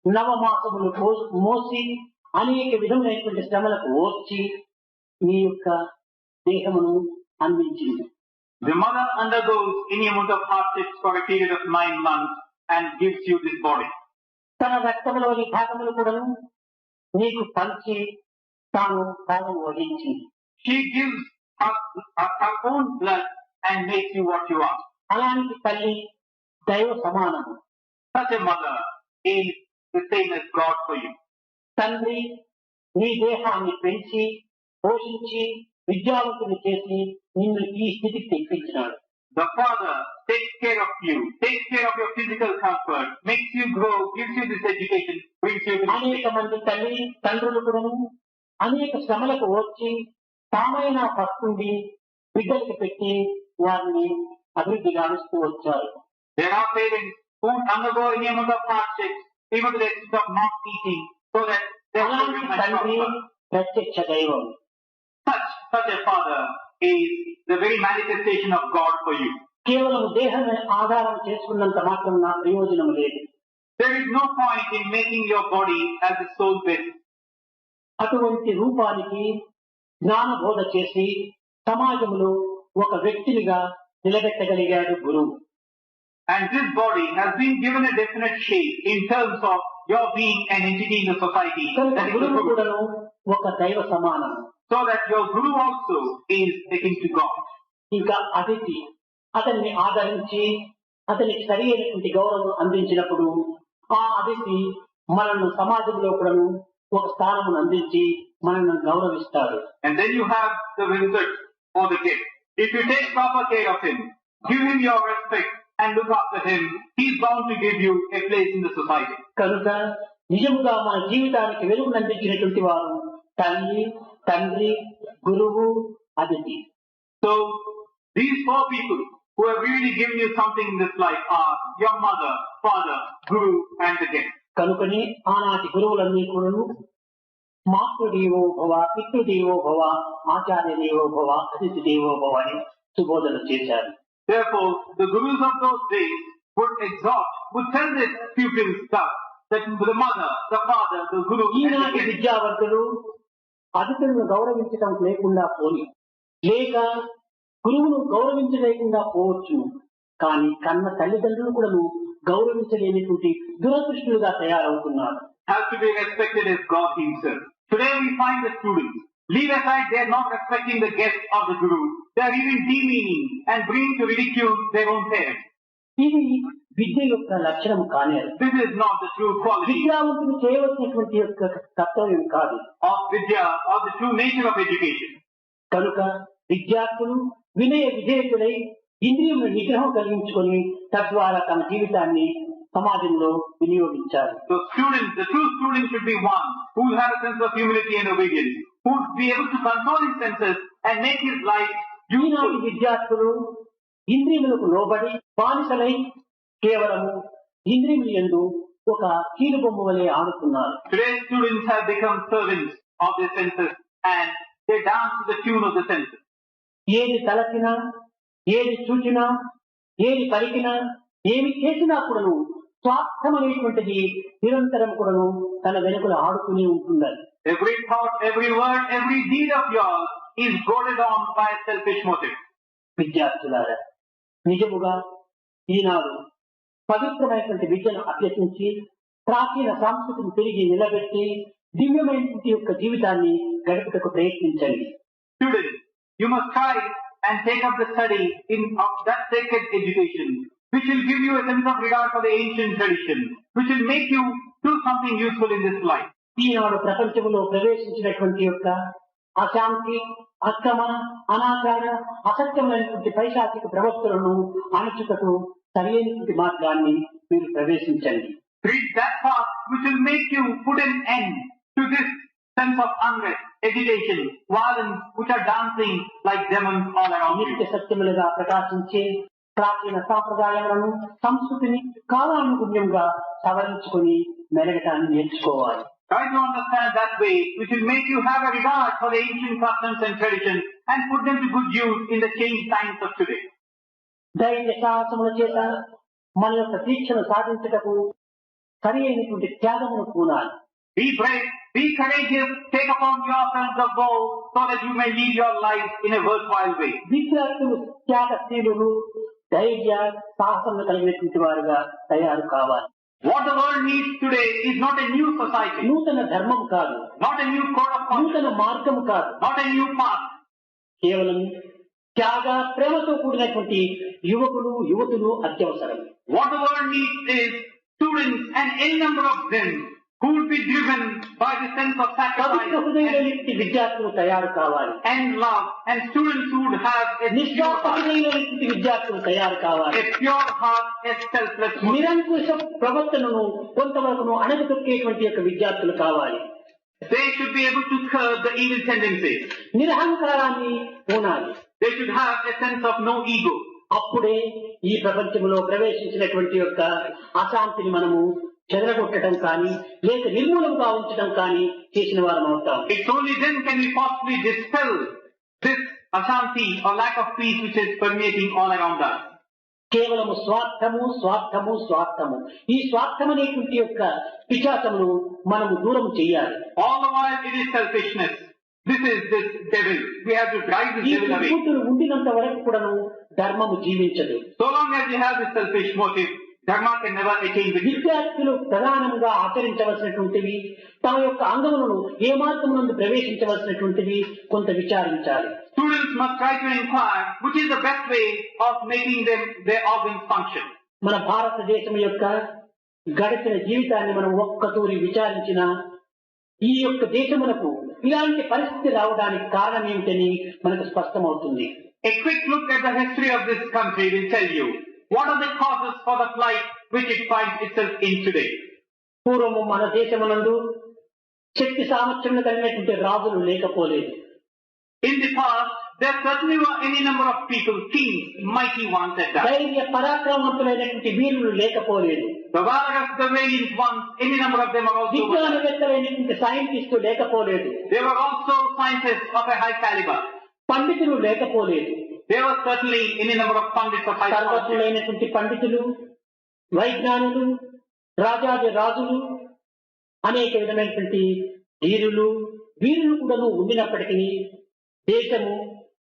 నవమాసములు మోసి అనేక విధములైనటువంటి శ్రమలకు ఓర్చి మీ యొక్క దేహమును అందించింది. The mother undergoes any amount of hardships for a period of 9 months and gives you this body. తన రక్తములోని భాగములు కూడా నీకు పంచి తాను భాగం వహించింది. She gives her own blood and makes you what you are. అలాంటి తల్లి దైవ సమానము. Such a mother is the same as God for you. తండ్రి నీ దేహాన్ని పెంచి పోషించి విద్యావంతుని చేసి నిన్ను ఈ స్థితికి తెప్పించినాడు. the father takes care of you, takes care of your physical comfort, makes you grow, gives you this education, brings you to this అనేక stage. మంది తల్లి తండ్రులు కూడా అనేక శ్రమలకు వచ్చి తామైన వస్తుంది బిడ్డలకు పెట్టి వారిని అభివృద్ధి గావిస్తూ వచ్చారు. There are parents who undergo any amount of hardships, even to the extent of not eating, so that their అలాంటి children might తండ్రి prosper. ప్రత్యక్ష దైవం. Such a father is the very manifestation of God for you. కేవలం దేహాన్ని ఆధారం చేసుకున్నంత మాత్రం నా ప్రయోజనం లేదు. There is no point in making your body as the sole basis. అటువంటి రూపానికి జ్ఞానబోధ చేసి సమాజంలో ఒక వ్యక్తినిగా నిలబెట్టగలిగాడు గురువు. And this body has been given a definite shape in terms of your being an entity in the society. కనుక That is the గురువు Guru. కూడాను ఒక దైవ సమానం. So that your Guru also is akin to God. ఇంకా అతిథి అతన్ని ఆదరించి అతనికి సరి అయినటువంటి గౌరవం అందించినప్పుడు ఆ అతిథి మనల్ని సమాజంలో కూడాను ఒక స్థానం అందించి మనల్ని గౌరవిస్తాడు. And then you have the result or the gift. If you take proper care of him, give him your respect and look after him, he is bound to give you a place in the society. కనుక నిజముగా మన జీవితానికి వెలుగును అందించినటువంటి వారు తల్లి, తండ్రి, గురువు, అతిథి. So these four people who have really given you something in this life are your mother, father, guru and the guest. కనుకని ఆనాటి గురువులన్నీ కూడాను మాతృదేవో భవ, పితృదేవో భవ, ఆచార్య దేవో భవ, అతిథి దేవో భవ అని సుబోధన చేశారు. Therefore, the gurus of those days would exhort, would tell their pupils that the mother, the father, the guru and the ఈనాటి guest. విద్యావంతులు అతిథులను గౌరవించడం లేకుండా పోని, లేక గురువును గౌరవించలేకుండా పోవచ్చు. కానీ కన్న తల్లిదండ్రులు కూడా గౌరవించలేనిటువంటి దురదృష్టులుగా తయారవుతున్నారు. Has to be respected as God himself. Today we find the students, leave aside they are not respecting the guest of the guru, they are even demeaning and bringing to ridicule their own parents. ఇది విద్య యొక్క లక్షణం కానే. This is not the true quality విద్యావంతులు చేయవలసినటువంటి యొక్క కర్తవ్యం కాదు of Vidya or the true nature of education. కనుక విద్యార్థులు వినయ విధేయకులై ఇంద్రియముల నిగ్రహం కలిగించుకొని తద్వారా తమ జీవితాన్ని సమాజంలో వినియోగించాలి. So students, the true student should be one who will have a sense of humility and obedience, who would be able to control his senses and make his life ఈనాటి useful. విద్యార్థులు ఇంద్రియములకు లోబడి బానిసలై కేవలము ఇంద్రియములు యందు ఒక కీలుబొమ్మ వలె ఆడుతున్నారు. Today's students have become servants of their senses and they dance to the tune of the senses. ఏది తలచినా, ఏది చూచినా, ఏది పలికినా, ఏమి చేసినా కూడాను స్వార్థమనేటువంటిది నిరంతరం కూడాను తన వెనుకలు ఆడుతూనే ఉంటుందని. Every thought, every word, every deed of yours is goaded on by a selfish motive. విద్యార్థులారా, నిజముగా ఈనాడు పవిత్రమైనటువంటి విద్యను అభ్యసించి ప్రాచీన సంస్కృతిని తిరిగి నిలబెట్టి దివ్యమైనటువంటి యొక్క జీవితాన్ని గడుపుటకు ప్రయత్నించండి. Students, you must try and take up the study of that sacred education, which will give you a sense of regard for the ancient tradition, which will make you do something useful in this life. ఈనాడు ప్రపంచంలో ప్రవేశించినటువంటి యొక్క అశాంతి, అక్రమ, అనాచార, అసత్యమైనటువంటి పైశాచిక ప్రవక్తలను అణచుటకు సరైనటువంటి మార్గాన్ని మీరు ప్రవేశించండి. Read that path which will make you put an end to this sense of unrest, agitation, violence, which are dancing like demons all around నిత్య you. సత్యములుగా ప్రకాశించే ప్రాచీన సాంప్రదాయాలను, సంస్కృతిని కాలానుగుణ్యంగా సవరించుకొని మెలగటాన్ని నేర్చుకోవాలి. Try to understand that way, which will make you have a regard for the ancient customs and traditions and put them to good use in the changed times of today. ధైర్య సాహసముల చేత మన యొక్క దీక్షను సాధించుటకు సరి అయినటువంటి త్యాగమును పూనాలి. Be brave, be courageous, take upon yourself the vow so that you may lead your life in a worthwhile way. విద్యార్థులు త్యాగశీలులు, ధైర్య సాహసములు కలిగినటువంటి వారుగా తయారు కావాలి. What the world needs today is not a new society, నూతన ధర్మం కాదు, not a new code of conduct, నూతన మార్గం కాదు, not a new path. కేవలం త్యాగ ప్రేమతో కూడినటువంటి యువకులు, యువతులు అత్యవసరం. What the world needs is students and any number of them who will be driven by the sense of sacrifice హృదయమైనటువంటి విద్యార్థులు తయారు కావాలి. and love, and students who would have a నిస్వార్థ హృదయమైనటువంటి విద్యార్థులు తయారు కావాలి. pure heart, a selfless motive. నిరంకుశ ప్రవర్తనను కొంతవరకు అణగదొక్కేటువంటి యొక్క విద్యార్థులు కావాలి. They should be able to curb the evil tendencies. నిరహంకారాన్ని ఉండాలి. They should have a sense of no ego. అప్పుడే ఈ ప్రపంచంలో ప్రవేశించినటువంటి యొక్క అశాంతిని మనము చెదరగొట్టడం కానీ లేక నిర్మూలంగా ఉంచడం కానీ చేసిన వారం అవుతాం. It's only then can we possibly dispel this ashanti or lack of peace which is permeating all around us. కేవలము స్వార్థము స్వార్థము స్వార్థము, ఈ స్వార్థం అనేటువంటి యొక్క పిశాచమును మనము దూరం చేయాలి. All the while it is selfishness. This is this devil. We have to drive this ఈ devil away. కూతురు ఉండినంత వరకు కూడాను ధర్మము జీవించదు. So long as you have this selfish motive, dharma can never attain victory. విద్యార్థులు ప్రధానంగా ఆచరించవలసినటువంటివి, తమ యొక్క అంగములను ఏ మార్గమునందు ప్రవేశించవలసినటువంటివి కొంత విచారించాలి. Students must try to inquire which is the best way of making them their organs function. మన భారతదేశం యొక్క గడిచిన జీవితాన్ని మనం ఒక్కతూరి విచారించిన ఈ యొక్క దేశమునకు ఇలాంటి పరిస్థితి రావడానికి కారణం ఏమిటని మనకు స్పష్టమవుతుంది. A quick look at the history of this country will tell you what are the causes for the plight which it finds itself in today. పూర్వము మన దేశమునందు శక్తి సామర్థ్యం కలిగినటువంటి రాజులు లేకపోలేదు. In the past, there certainly were any number of people, kings, mighty ones at that. ధైర్య పరాక్రమవంతులైనటువంటి వీరులు లేకపోలేదు. The valorous, the valiant ones, any number of them are also. విజ్ఞానవేత్తలైనటువంటి సైంటిస్టు లేకపోలేదు. They were also scientists of a high caliber. పండితులు లేకపోలేదు. There were certainly any number of pundits of high caliber. సర్వజ్ఞులైనటువంటి పండితులు, వైజ్ఞానులు, రాజాది రాజులు, అనేక విధమైనటువంటి ధీరులు, వీరులు కూడా ఉండినప్పటికీ దేశము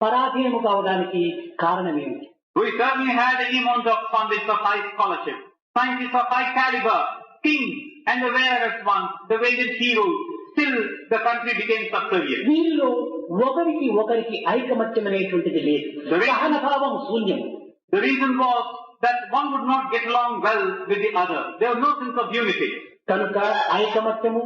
పరాధీనము కావడానికి కారణమేమిటి? We certainly had any amount of pundits of high scholarship, scientists of high caliber, kings, and the valorous ones, the valiant heroes. Still, the country became subservient. వీరిలో ఒకరికి ఒకరికి ఐకమత్యం అనేటువంటిది లేదు. సహనభావం శూన్యం. The reason was that one would not get along well with the other. There was no sense of unity. కనుక ఐకమత్యము,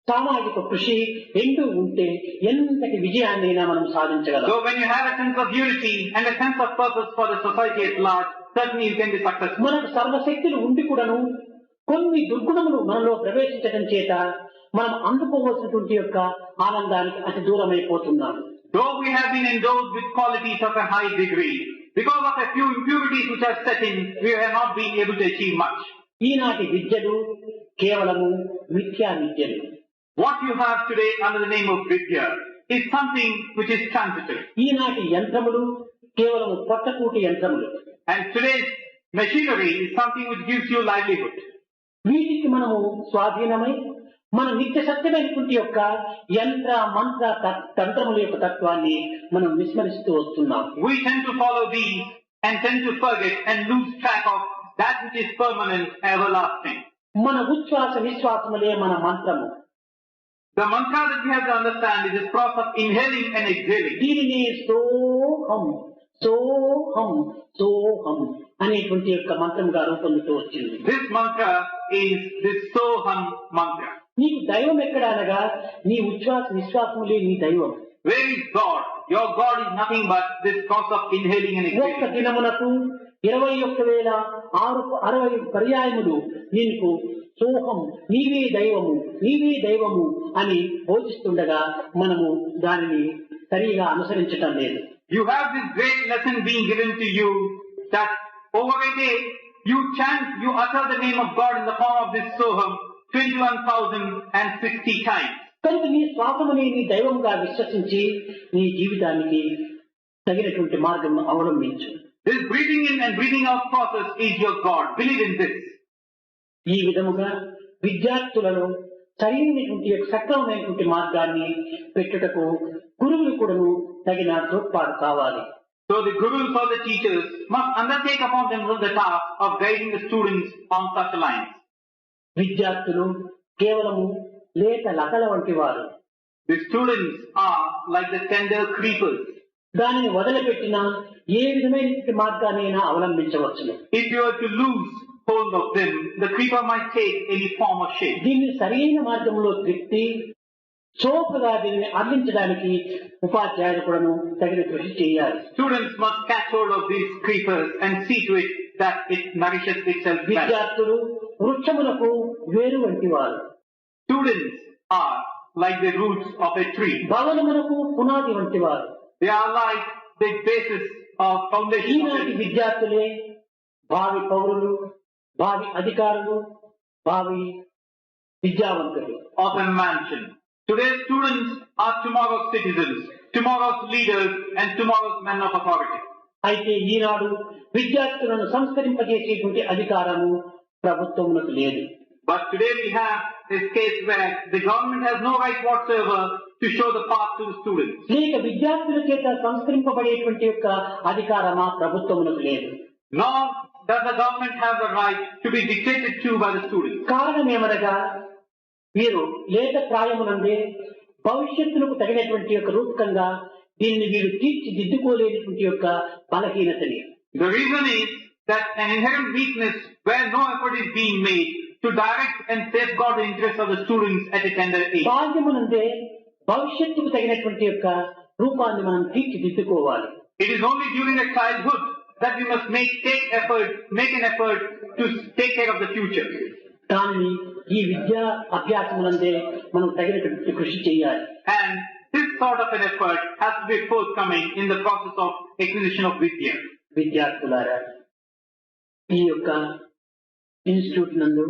సామాజిక కృషి రెండు ఉంటే ఎంతటి విజయాన్నైనా మనం సాధించగలం. So when you have a sense of unity and a sense of purpose for the society at large, certainly you can be successful. మనకు సర్వశక్తులు ఉండి కూడాను కొన్ని దుర్గుణములు మనలో ప్రవేశించడం చేత మనం అందుకోవాల్సినటువంటి యొక్క ఆనందానికి అతి దూరమైపోతున్నాం. Though we have been endowed with qualities of a high degree, because of a few impurities which are set in, we have not been able to achieve much. ఈనాటి విద్యలు కేవలము మిథ్యా విద్యలు. What you have today under the name of Vidya is something which is transitory. ఈనాటి యంత్రములు కేవలము పొట్టకూటి యంత్రములు. And today's machinery is something which gives you livelihood. వీటికి మనము స్వాధీనమై మన నిత్య సత్యమైనటువంటి యొక్క యంత్ర మంత్ర తంత్రముల యొక్క తత్వాన్ని మనం విస్మరిస్తూ వస్తున్నాం. We tend to follow these and tend to forget and lose track of that which is permanent, everlasting. మన ఉచ్ఛ్వాస నిశ్వాసములే మన మంత్రము. The mantra that we have to understand is this process of inhaling and exhaling. దీనిని సోహం సోహం సోహం అనేటువంటి యొక్క మంత్రంగా రూపొందుతూ వచ్చింది. This mantra is this Soham mantra. నీకు దైవం ఎక్కడ అనగా నీ ఉచ్ఛ్వాస నిశ్వాసములే నీ దైవం. Where is God? Your God is nothing but this process of inhaling and ఒక్క exhaling. దినమునకు 21,660 పర్యాయములు నీకు సోహం నీవే దైవము అని బోధిస్తుండగా మనము దానిని సరిగా అనుసరించటం లేదు. You have this great lesson being given to you that over a day you chant, you utter the name of God in the form of this Soham 21,060 times. కనుక నీ శ్వాసముని నీ దైవంగా విశ్వసించి నీ జీవితానికి తగినటువంటి మార్గం అవలంబించు. This breathing in and breathing out process is your God. Believe in this. ఈ విధముగా విద్యార్థులలో సరైనటువంటి సక్రమమైనటువంటి మార్గాన్ని పెట్టుటకు గురువులు కూడాను తగిన తోడ్పాటు కావాలి. So the gurus or the teachers must undertake upon themselves the task of guiding the students on such lines. విద్యార్థులు కేవలము లేత లతల వంటి వారు. The students are like the tender creepers. దానిని వదిలిపెట్టినా ఏ విధమైన మార్గాన్నైనా అవలంబించవచ్చును. If you are to lose hold of them, the creeper might take any form or shape. దీన్ని సరైన మార్గంలో త్రిప్తి చోకగా దీన్ని అందించడానికి ఉపాధ్యాయులు కూడాను తగిన కృషి చేయాలి. Students must catch hold of these creepers and see to it that it nourishes itself well. విద్యార్థులు వృక్షములకు వేరు వంటి వారు. Students are like the roots of a tree. భవనములకు పునాది వంటి వారు. They are like the basis of foundation. ఈనాటి విద్యార్థులే భావి పౌరులు, భావి అధికారులు, భావి విద్యావంతులు. Often mentioned. Today's students are tomorrow's citizens, tomorrow's leaders, and tomorrow's men of authority. అయితే ఈనాడు విద్యార్థులను సంస్కరింపజేసేటువంటి అధికారము ప్రభుత్వములకు లేదు. But today we have this case where the government has no right whatsoever to show the path to the students. లేక విద్యార్థుల చేత సంస్కరింపబడేటువంటి యొక్క అధికారమా ప్రభుత్వములకు లేదు. Nor does the government have the right to be dictated to by the students. కారణం ఏమనగా వీరు లేత ప్రాయమునందే భవిష్యత్తులకు తగినటువంటి యొక్క రూపకంగా దీన్ని వీరు తీర్చిదిద్దుకోలేనటువంటి యొక్క బలహీనతని. The reason is that an inherent weakness where no effort is being made to direct and safeguard the interests of the students at a tender age. బాల్యమునందే భవిష్యత్తుకు తగినటువంటి యొక్క రూపాన్ని మనం తీర్చిదిద్దుకోవాలి. It is only during the childhood that we must make an effort to take care of the future. కానీ ఈ విద్యా అభ్యాసమునందే మనం తగినటువంటి కృషి చేయాలి. And this sort of an effort has to be forthcoming in the process of acquisition of Vidya. విద్యార్థులారా, ఈ యొక్క ఇన్స్టిట్యూట్ నందు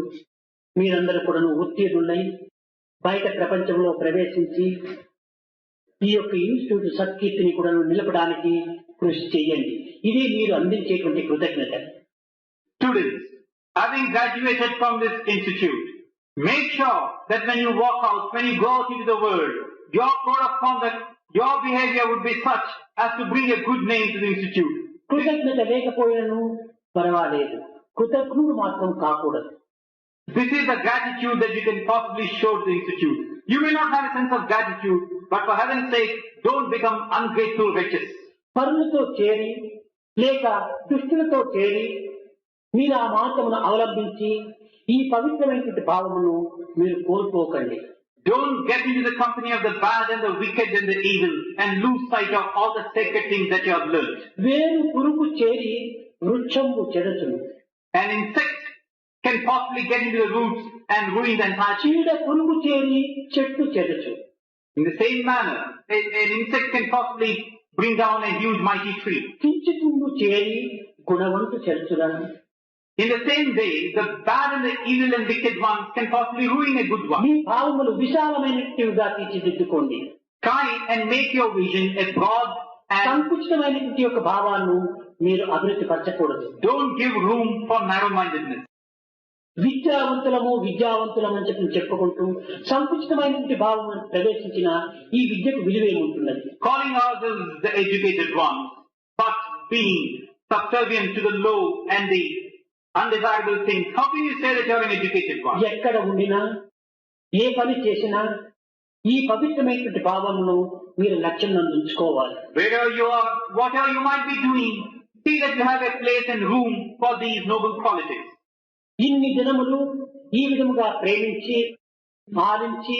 మీరందరూ కూడా ఉత్తీర్ణులై బయట ప్రపంచంలో ప్రవేశించి ఈ యొక్క ఇన్స్టిట్యూట్ సత్కీర్తిని కూడా నిలపడానికి కృషి చేయండి. ఇది మీరు అందించేటువంటి కృతజ్ఞత. Students, having graduated from this institute, make sure that when you walk out, when you go out into the world, your code of conduct, your behavior would be such as to bring a good name to the institute. కృతజ్ఞత లేకపోయినను పర్వాలేదు, కృతజ్ఞుడు మాత్రం కాకూడదు. This is the gratitude that you can possibly show to the institute. You may not have a sense of gratitude, but for heaven's sake, don't become ungrateful wretches. పరులతో చేరి లేక దుష్టులతో చేరి మీరు ఆ మార్గమును అవలంబించి ఈ పవిత్రమైనటువంటి భావమును మీరు కోల్పోకండి. Don't get into the company of the bad and the wicked and the evil and lose sight of all the sacred things that you have learned. వేరు పురుగు చేరి వృక్షము చెడచును. An insect can possibly get into the roots and ruin the entire tree. చీడ పురుగు చేరి చెట్టు చెడచు. In the same manner, an insect can possibly bring down a huge mighty tree. కించుకుండు చేరి గుణవంతు చెడచురా. In the same way, the bad and the evil and wicked ones can possibly ruin a good one. మీ భావములు విశాలమైనట్టుగా తీర్చిదిద్దుకోండి. Try and make your vision a broad and సంకుచితమైనటువంటి యొక్క భావాలను మీరు అభివృద్ధి పరచకూడదు. don't give room for narrow-mindedness. విద్యావంతులము అని చెప్పి చెప్పుకుంటూ సంకుచితమైనటువంటి భావం ప్రవేశించిన ఈ విద్యకు విలువేముంటున్నది? Calling ourselves the educated ones, but being subservient to the low and the undesirable things. How can you say that you are an educated one? ఎక్కడ ఉండినా ఏ పని చేసినా ఈ పవిత్రమైనటువంటి భావమును మీరు లక్ష్యం నందు ఉంచుకోవాలి. Wherever you are, whatever you might be doing, see that you have a place and room for these noble qualities. ఇన్ని దినములు ఈ విధముగా ప్రేమించి పాలించి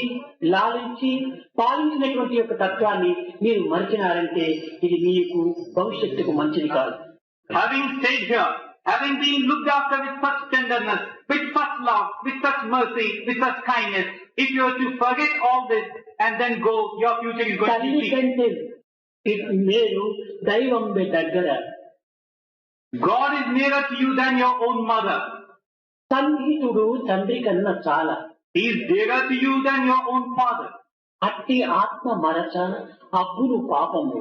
లాలించి పాలించినటువంటి యొక్క తత్వాన్ని మీరు మరిచినారంటే ఇది మీకు భవిష్యత్తుకు మంచిది కాదు. Having stayed here, having been looked after with such tenderness, with such love, with such mercy, with such kindness, if you are to forget all this and then go, your future is going to తల్లి be. కంటే మీరు దైవం దగ్గర. God is nearer to you than your own mother. సన్నిహితుడు తండ్రి కన్నా చాలా. He is dearer to you than your own father. అట్టి ఆత్మ మరచ అబ్బును పాపము.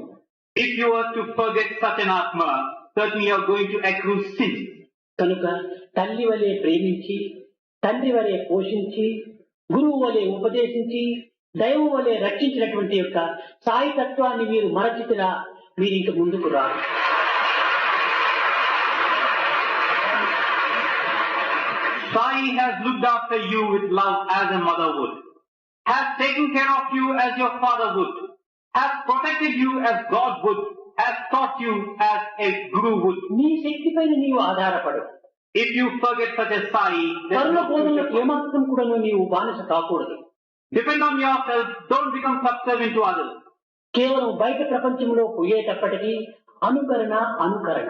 If you are to forget such an Atma, certainly you are going to accrue sin. కనుక తల్లి వలె ప్రేమించి, తండ్రి వలె పోషించి, గురువు వలె ఉపదేశించి, దైవం వలె రక్షించినటువంటి యొక్క సాయి తత్వాన్ని మీరు మరచితిరా మీరు ఇంక ముందుకు రారు. Sai has looked after you with love as a mother would, has taken care of you as your father would, has protected you as God would, has taught you as a guru would. నీ శక్తి పైన నీవు ఆధారపడు. If you forget such a sai, then పరుల బోధనలకు ఏమాత్రం కూడా నీవు బానిస కాకూడదు. depend on yourself, don't become subservient to others. కేవలం బయట ప్రపంచంలో పోయేటప్పటికీ అనుకరణ అనుకరణ.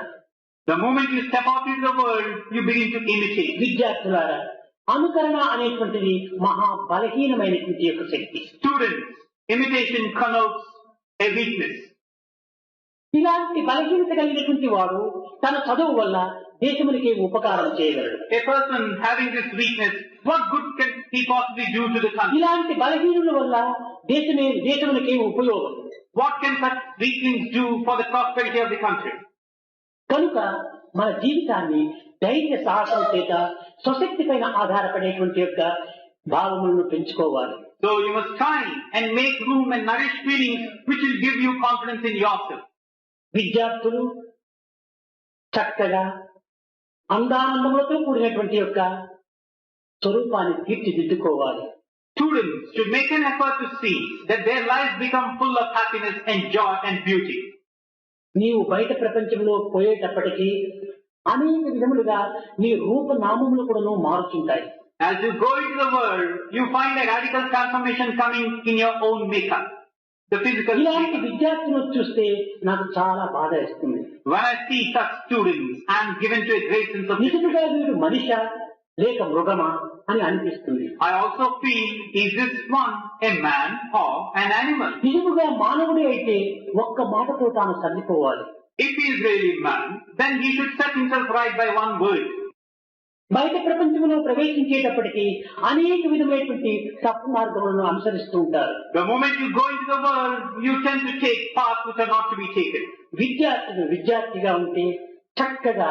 The moment you step out into the world, you begin to imitate. విద్యార్థులారా, అనుకరణ అనేటువంటిది మహా బలహీనమైనటువంటి యొక్క శక్తి. Students, imitation connotes a weakness. ఇలాంటి బలహీనత కలిగినటువంటి వాడు తన చదువు వల్ల దేశమునికి ఉపకారం చేయగలడు. A person having this weakness, what good can he possibly do to the country? ఇలాంటి బలహీనుల వల్ల దేశమునికి ఉపయోగం. What can such weaklings do for the prosperity of the country? కనుక మన జీవితాన్ని ధైర్య సాహసం చేత స్వశక్తి పైన ఆధారపడేటువంటి యొక్క భావములను పెంచుకోవాలి. So you must try and make room and nourish feelings which will give you confidence in yourself. విద్యార్థులు చక్కగా అందానందములతో కూడినటువంటి యొక్క స్వరూపాన్ని తీర్చిదిద్దుకోవాలి. Students should make an effort to see that their lives become full of happiness and joy and beauty. నీవు బయట ప్రపంచంలో పోయేటప్పటికీ అనేక విధములుగా నీ రూపనామములు కూడా మారుతుంటాయి. As you go into the world, you find a radical transformation coming in your own makeup. The physical ఇలాంటి makeup. విద్యార్థులను చూస్తే నాకు చాలా బాధ వేస్తుంది. When I see such students, I am given to a great sense of నిజంగా వీడు మనిషా లేక మృగమా అని అనిపిస్తుంది. I also feel, is this one a man or an animal? నిజముగా మానవుడే అయితే ఒక్క మాటతో తాను సర్దిపోవాలి. If he is really man, then he should set himself right by one word. బయట ప్రపంచంలో ప్రవేశించేటప్పటికీ అనేక విధమైనటువంటి తప్పు మార్గములను అనుసరిస్తూ ఉంటారు. The moment you go into the world, you tend to take paths which are not to be taken. విద్యార్థిగా ఉంటే చక్కగా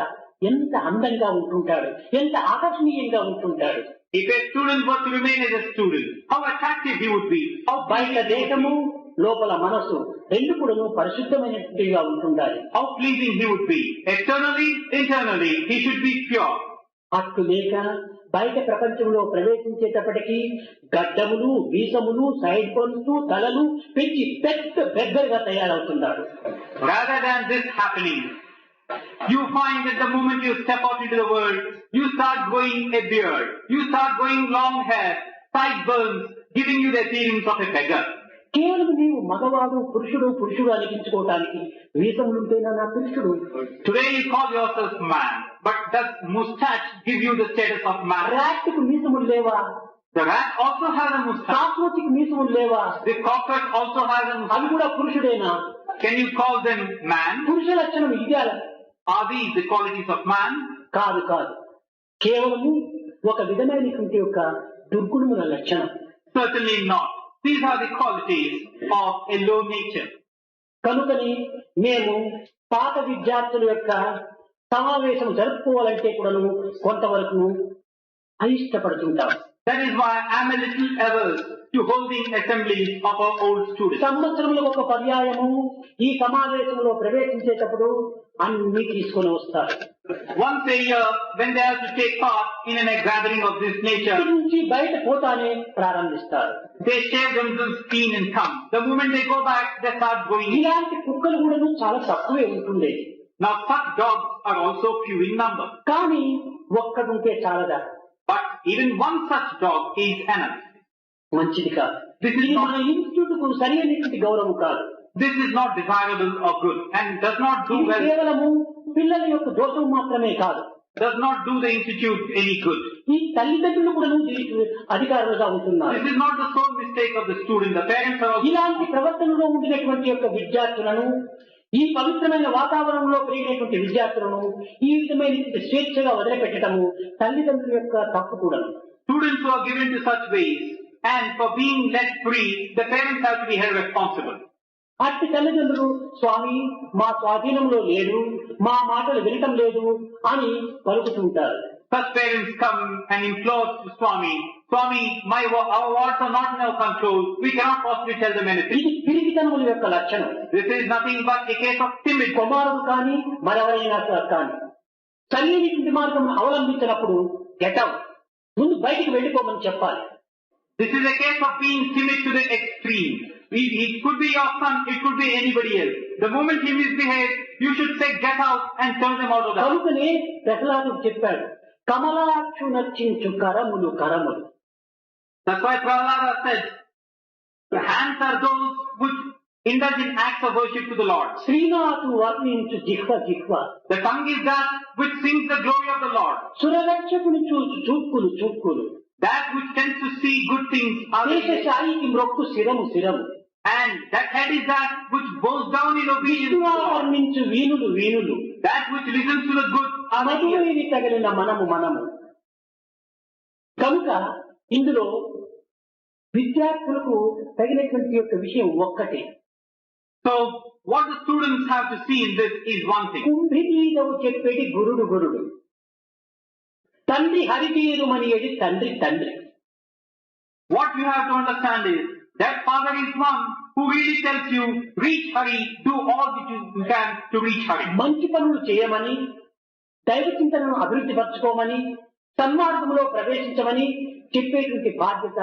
ఎంత అందంగా ఉంటుంటాడు, ఎంత ఆకర్షణీయంగా ఉంటుంటాడు. If a student were to remain as a student, how attractive he would be. బయట దేహము లోపల మనసు రెండు కూడాను పరిశుద్ధమైనట్టుగా ఉంటుండాలి. How pleasing he would be. Externally, internally, he should be pure. అట్టు లేక బయట ప్రపంచంలో ప్రవేశించేటప్పటికీ గడ్డములు, వీసములు, సైడ్ పన్స్, తలలు పెంచి పెద్ద బెగ్గరగా తయారవుతున్నాడు. Rather than this happening, you find that the moment you step out into the world, you start growing a beard, you start growing long hair, sideburns, giving you the appearance of a beggar. కేవలం నీవు మగవాడు పురుషుడు అనిపించుకోవటానికి వీసములుంటేనా నా పురుషుడు? Today you call yourself man, but does moustache give you the status of man? ర్యాట్కు మీసములు లేవా? The rat also has a moustache. కాక్రోచ్కి మీసములు లేవా? The cockroach also has a అవి moustache. కూడా పురుషుడేనా? Can you call them man? పురుష లక్షణం ఇదే Are these the qualities of man? కాదు. కేవలము ఒక విధమైనటువంటి యొక్క దుర్గుణముల లక్షణం. Certainly not. These are the qualities of a low nature. కనుకని మేము పాత విద్యార్థుల యొక్క సమావేశం జరుపుకోవాలంటే కూడాను కొంతవరకు అయిష్టపడుతుంటాం. That is why I am a little averse to holding assemblies of our old students. సంవత్సరంలో ఒక పర్యాయము ఈ సమావేశంలో ప్రవేశించేటప్పుడు అన్ని తీసుకొని వస్తారు. Once a year, when they have to take part in a gathering of this nature, ఇక్కడి నుంచి బయట పోతానే ప్రారంభిస్తారు. they shave themselves clean and come. The moment they go back, they start going in. ఇలాంటి కుక్కలు కూడా చాలా తక్కువే ఉంటుండేది. Now such dogs are also few in number. కానీ ఒక్కడుంటే చాలదా? But even one such dog is enough. మంచిది కాదు. This is ఇది not, మన ఇన్స్టిట్యూట్ కు సరైనటువంటి గౌరవం కాదు. this is not desirable or good and does not do ఇది well, కేవలము పిల్లల యొక్క దోషం మాత్రమే కాదు. does not do the institute any good. ఈ తల్లిదండ్రులు కూడా దీనికి అధికారులుగా ఉంటున్నారు. This is not the sole mistake of the student. The parents are also. ఇలాంటి ప్రవర్తనలో ఉండినటువంటి యొక్క విద్యార్థులను, ఈ పవిత్రమైన వాతావరణంలో పెరిగినటువంటి విద్యార్థులను ఈ విధమైన స్వేచ్ఛగా వదిలిపెట్టడము తల్లిదండ్రుల యొక్క తప్పు కూడా. Students who are given to such ways and for being let free, the parents have to be held responsible. అట్టి తల్లిదండ్రులు స్వామి మా స్వాధీనంలో లేదు, మా మాటలు వినటం లేదు అని పలుకుతుంటారు. Such parents come and implore to Swamy, our words are not in our control, we cannot possibly tell them anything. ఇది పిరిగితనముల యొక్క లక్షణం. This is nothing but a case of timid. కుమారుడు కానీ మరెవరైనా కానీ సరైనటువంటి మార్గం అవలంబించినప్పుడు గెటౌట్, ముందు బయటికి వెళ్ళిపోమని చెప్పాలి. This is a case of being timid to the extreme. It could be your son, it could be anybody else. The moment he misbehaves, you should say get out and turn them out of the house. కనుకనే ప్రహ్లాదుడు చెప్పాడు, కమలాక్షు నర్చించు కరములు కరములు. That's why Prahlada said, the hands are those which indulge in acts of worship to the Lord. Srinath వర్ణించు జిహ్వ జిహ్వ. The tongue is that which sings the glory of the Lord. సురరక్షకుని చూచు చూక్కులు చూక్కులు. That which tends to see good things. దేశశాయికి మ్రొక్కు శిరము శిరము. And that head is that which bows down in obedience to the Lord. వర్ణించు వీణులు వీణులు. That which listens to the good. మధువిని తగిలిన మనము మనము. కనుక ఇందులో విద్యార్థులకు తగినటువంటి యొక్క విషయం ఒక్కటే. So what the students have to see in this is one thing. కుంభినీదవు చెప్పేది గురుడు గురుడు. తండ్రి హరితీరుమని ఏది తండ్రి తండ్రి. What you have to understand is that Father is one who really tells you, reach Hari, do all that you can to reach Hari. మంచి పనులు చేయమని, దైవ చింతనను అభివృద్ధి పరచుకోమని, సన్మార్గంలో ప్రవేశించమని చెప్పేటువంటి బాధ్యత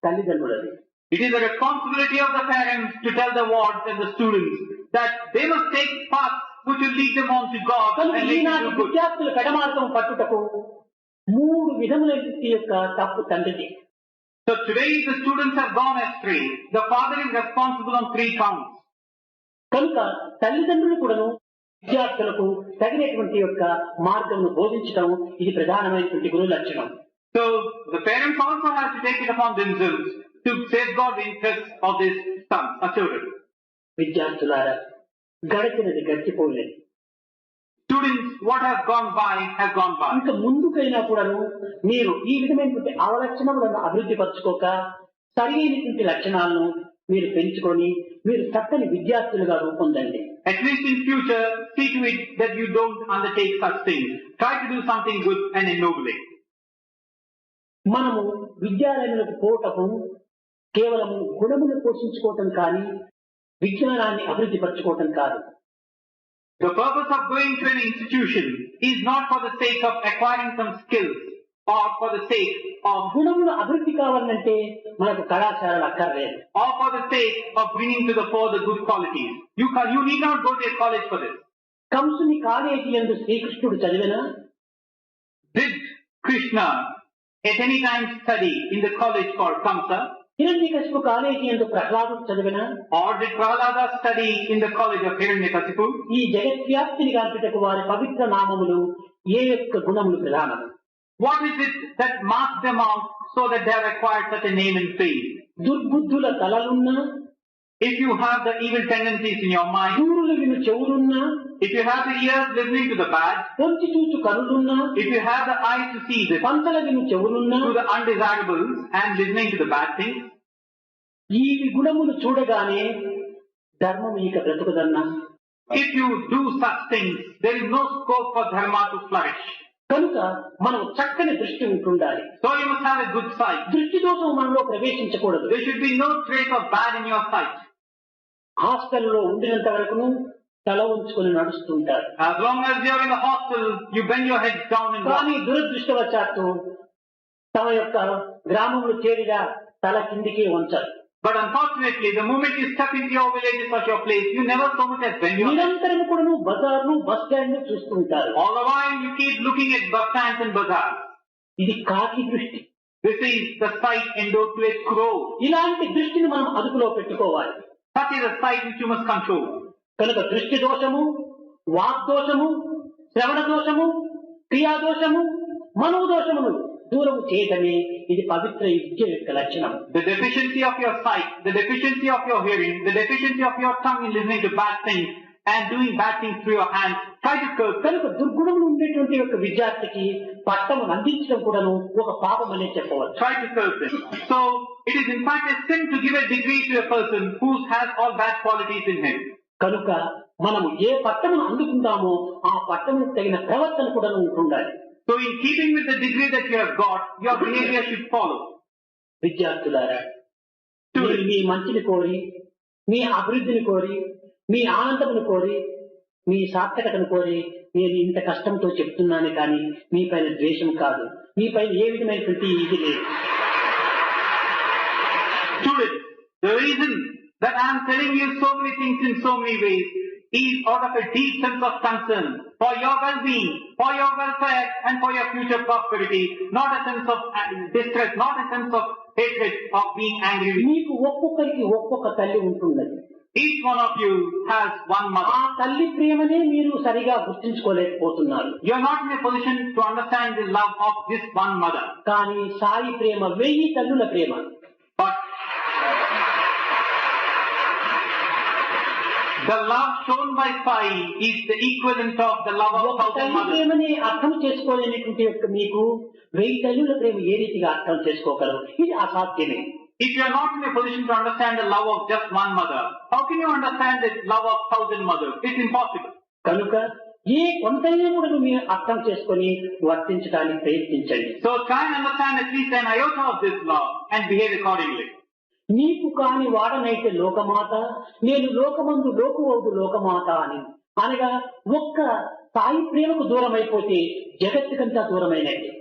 తల్లిదండ్రులది. It is the responsibility of the parents to tell the wards and the students that they must take paths which will lead them on to God. ఈనాటి విద్యార్థుల పెడమార్గం పట్టుటకు 3 విధములైన యొక్క తప్పు తండ్రిది. So today the students have gone astray. The father is responsible on 3 counts. కనుక తల్లిదండ్రులు కూడాను విద్యార్థులకు తగినటువంటి యొక్క మార్గంను బోధించడం ఇది ప్రధానమైనటువంటి గురు లక్షణం. So the parents also have to take it upon themselves to safeguard the interests of this son, a children. విద్యార్థులారా, గడిచినది గడిచిపోలేదు. Students, what has gone by has gone by. ఇంకా ముందుకైనా కూడాను మీరు ఈ విధమైనటువంటి అవలక్షణములను అభివృద్ధి పరచుకోక సరైనటువంటి లక్షణాలను మీరు పెంచుకొని మీరు చక్కని విద్యార్థులుగా రూపొందండి. At least in future, see to it that you don't undertake such things. Try to do something good and ennobling. మనము విద్యాలయంలోకి పోవటము కేవలము గుణమును పోషించుకోవటం కానీ విజ్ఞానాన్ని అభివృద్ధి పరచుకోవటం కాదు. The purpose of going to an institution is not for the sake of acquiring some skills or for the sake of గుణములు అభివృద్ధి కావాలంటే మనకు కళాశాలలు అక్కర్లేదు. Or for the sake of bringing to the fore the good qualities. You need not go to a college for this. కంసుని college యందు శ్రీకృష్ణుడు చదివినా, Did Krishna at any time study in the college called Kamsa? Hiranyakashipu college యందు ప్రహ్లాదుడు చదివినా, Or did Prahlada study in the college of Hiranyakasipu? ఈ జగద్వ్యాప్తిని గాంచుటకు వారి పవిత్ర నామములు ఏ యొక్క గుణములు ప్రధానము. What is it that marks them out so that they have acquired such a name and fame? దుర్బుద్ధుల తలలున్నా, If you have the evil tendencies in your mind, దూరులు విను చెవులున్నా, if you have the ears listening to the bad, పొంచి చూచు కనులున్నా, if you have the eyes to see the Pantala విను చెవులున్నా, to the undesirables and listening to the bad things, ఈ గుణములు చూడగానే ధర్మం ఇక బ్రతుకుదన్నా. if you do such things, there is no scope for dharma to flourish. కనుక మనం చక్కని దృష్టి ఉంటుండాలి. So you must have a good sight. దృష్టి దోషం మనలో ప్రవేశించకూడదు. There should be no trace of bad in your sight. హాస్టల్లో ఉండినంత వరకును తల ఉంచుకొని నడుస్తుంటారు. As long as you are in the hostel, you bend your heads down and walk. కానీ దురదృష్టవశాత్తు తమ యొక్క గ్రామంలో చేరిగా తల కిందికి వంచారు. But unfortunately, the moment you step into your villages or your place, you never so much as bend your head. నిరంతరం కూడాను బజార్ను bus stand చూస్తుంటారు. All the while you keep looking at bus stands and bazaars. ఇది కాకి దృష్టి. This is the sight endowed to a crow. ఇలాంటి దృష్టిని మనం అదుపులో పెట్టుకోవాలి. Such is a sight which you must control. కనుక దృష్టి దోషము, వాగ్దోషము, శ్రవణ దోషము, క్రియాదోషము, మనోదోషమును దూరము చేయటమే ఇది పవిత్ర విద్య యొక్క లక్షణం. The deficiency of your sight, the deficiency of your hearing, the deficiency of your tongue in listening to bad things and doing bad things through your hands, try to curb. కనుక దుర్గుణములు ఉండేటువంటి యొక్క విద్యార్థికి పట్టమును అందించడం కూడాను ఒక పాపం అనే చెప్పవచ్చు. Try to curb them. So it is in fact a sin to give a degree to a person who has all bad qualities in him. కనుక మనము ఏ పట్టమును అందుకుందామో ఆ పట్టముకు తగిన ప్రవర్తన కూడా ఉండాలి. So in keeping with the degree that you have got, your behavior should follow. విద్యార్థులారా, మీరు మీ మంచిని కోరి, మీ అభివృద్ధిని కోరి, మీ ఆనందమును కోరి, మీ సార్థకతను కోరి నేను ఇంత కష్టంతో చెప్తున్నాను కానీ మీ పైన ద్వేషం కాదు, మీ పైన ఏ విధమైనటువంటి ఇది లేదు. Students, the reason that I am telling you so many things in so many ways is out of a deep sense of concern for your well-being, for your welfare and for your future prosperity, not a sense of distress, not a sense of hatred, of being angry with you. మీకు ఒక్కొక్కరికి ఒక్కొక్క తల్లి ఉంటున్నది. Each one of you has one mother. ఆ తల్లి ప్రేమనే మీరు సరిగా గుర్తించుకోలేకపోతున్నారు. You are not in a position to understand the love of this one mother. కానీ సాయి ప్రేమ 1000 తల్లుల ప్రేమ. But the love shown by Sai is the equivalent of the love of 1000 తల్లి mothers. ప్రేమని అర్థం చేసుకోలేనటువంటి యొక్క మీకు 1000 తల్లుల ప్రేమ ఏ రీతిగా అర్థం చేసుకోగలరు? ఇది అసాధ్యమే. If you are not in a position to understand the love of just one mother, how can you understand the love of 1000 mothers? It's impossible. కనుక ఏ కొంతైనా కూడా మీరు అర్థం చేసుకొని వర్తించడానికి ప్రయత్నించండి. So try and understand at least an iota of this love and behave accordingly. నీకు కాని వాడనైతే లోకమాత, నేను లోకమందు లోకువౌదు లోకమాత అని అనగా ఒక్క సాయి ప్రేమకు దూరం అయిపోతే జగత్తుకంతా దూరమైనది.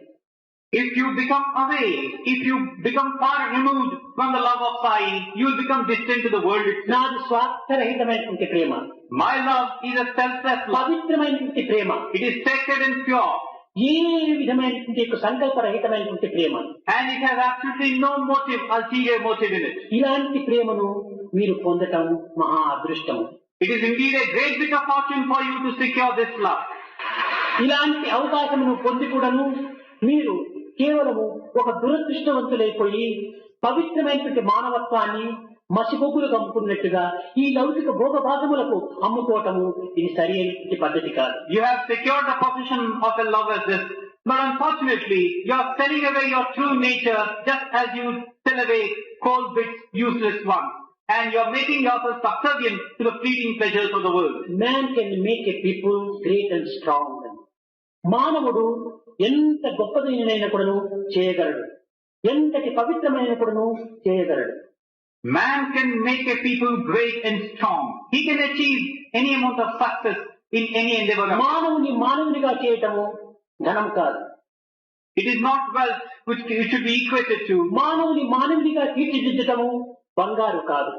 If you become away, if you become far removed from the love of Sai, you will become distant to the world itself. నాది స్వార్థరహితమైనటువంటి ప్రేమ, My love is a selfless love. పవిత్రమైనటువంటి ప్రేమ, It is sacred and pure. ఏ విధమైనటువంటి యొక్క సంకల్పరహితమైనటువంటి ప్రేమ, And it has absolutely no motive, ulterior motive in it. ఇలాంటి ప్రేమను మీరు పొందటం మహా అదృష్టము. It is indeed a great bit of fortune for you to secure this love. ఇలాంటి అవకాశమును పొంది కూడాను మీరు కేవలము ఒక దురదృష్టవంతులైపోయి పవిత్రమైనటువంటి మానవత్వాన్ని మసిబొగ్గులు కమ్ముకున్నట్టుగా ఈ లౌకిక భోగభాగములకు అమ్ముకోవటము ఇది సరి అయినటువంటి పద్ధతి కాదు. You have secured the position of a love as this, but unfortunately, you are selling away your true nature just as you sell away cold bits, useless ones. And you are making yourself subservient to the fleeting pleasures of the world. Man can make a people great and strong. మానవుడు ఎంత గొప్పదైన కూడాను చేయగలడు, ఎంతటి పవిత్రమైన కూడాను చేయగలడు. Man can make a people great and strong. He can achieve any amount of success in any endeavor. మానవుని మానవునిగా చేయటము ధనం కాదు. It is not wealth which it should be equated to. మానవుని మానవునిగా తీర్చిదిద్దటము బంగారు కాదు.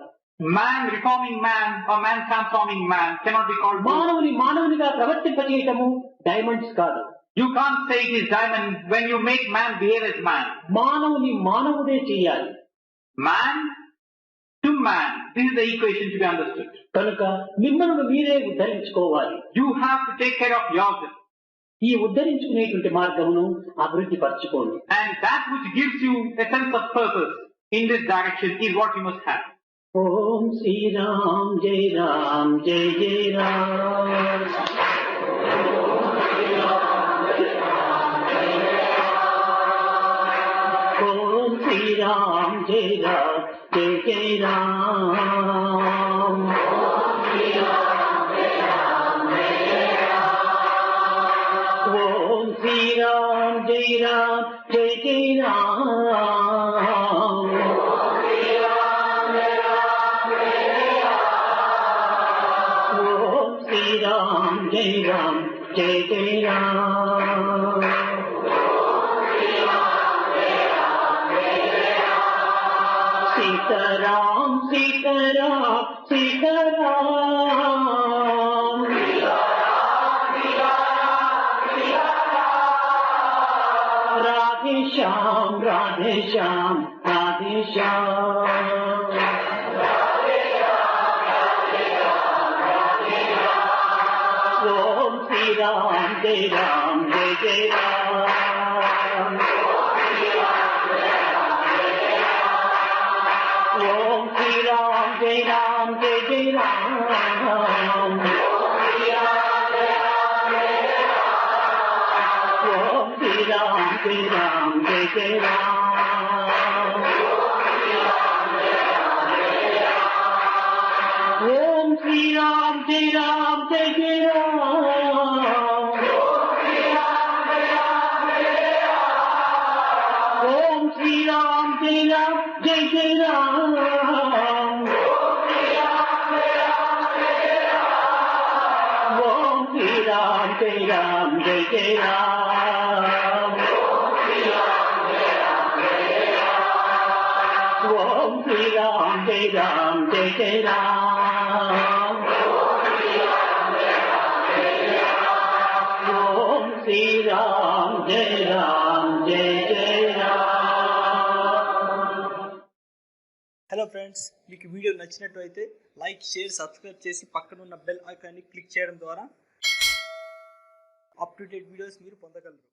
Man reforming man or man transforming man cannot be called gold. మానవుని మానవునిగా ప్రవర్తింపజేయటము diamonds కాదు. You can't say it is diamond when you make man behave as man. మానవుని మానవుడే చేయాలి. Man to man. This is the equation to be understood. కనుక మిమ్మల్ని మీరే ఉద్ధరించుకోవాలి. You have to take care of yourself. ఈ ఉద్ధరించుకునేటువంటి మార్గమును అభివృద్ధి పరచుకోండి. And that which gives you a sense of purpose in this direction is what you must have. Om Shriram జయ రామ్ జయ జయ రామ్. ఓం శ్రీరామ్ జయ రామ్ జయ జయ రామ్. ఓం శ్రీరామ్ జయ రామ్ జయ జయ Ram. Ram Jai Ram Jai Jai Ram. Sita Ram Sita Ram Sita Ram. Radhe Shyam Radhe Shyam Radhe Shyam. Om Sri Ram Jai Ram Jai Jai Ram. Om Sri Ram Jai Ram Jai Jai Ram. Om Sri Ram Jai Ram Jai Jai Ram. Om Sri Ram Jai Ram Jai Jai Ram. Om Sri Ram Jai Ram Jai Jai Ram. Om Sri Ram Jai Ram Jai Jai Ram. Om Sri Ram Jai Ram Jai Jai Ram. Hello friends, మీకు video నచ్చినట్లయితే like, share, subscribe చేసి పక్కన ఉన్న bell ఐకాన్ని click చేయడం ద్వారా up to date videos మీరు పొందగలరు.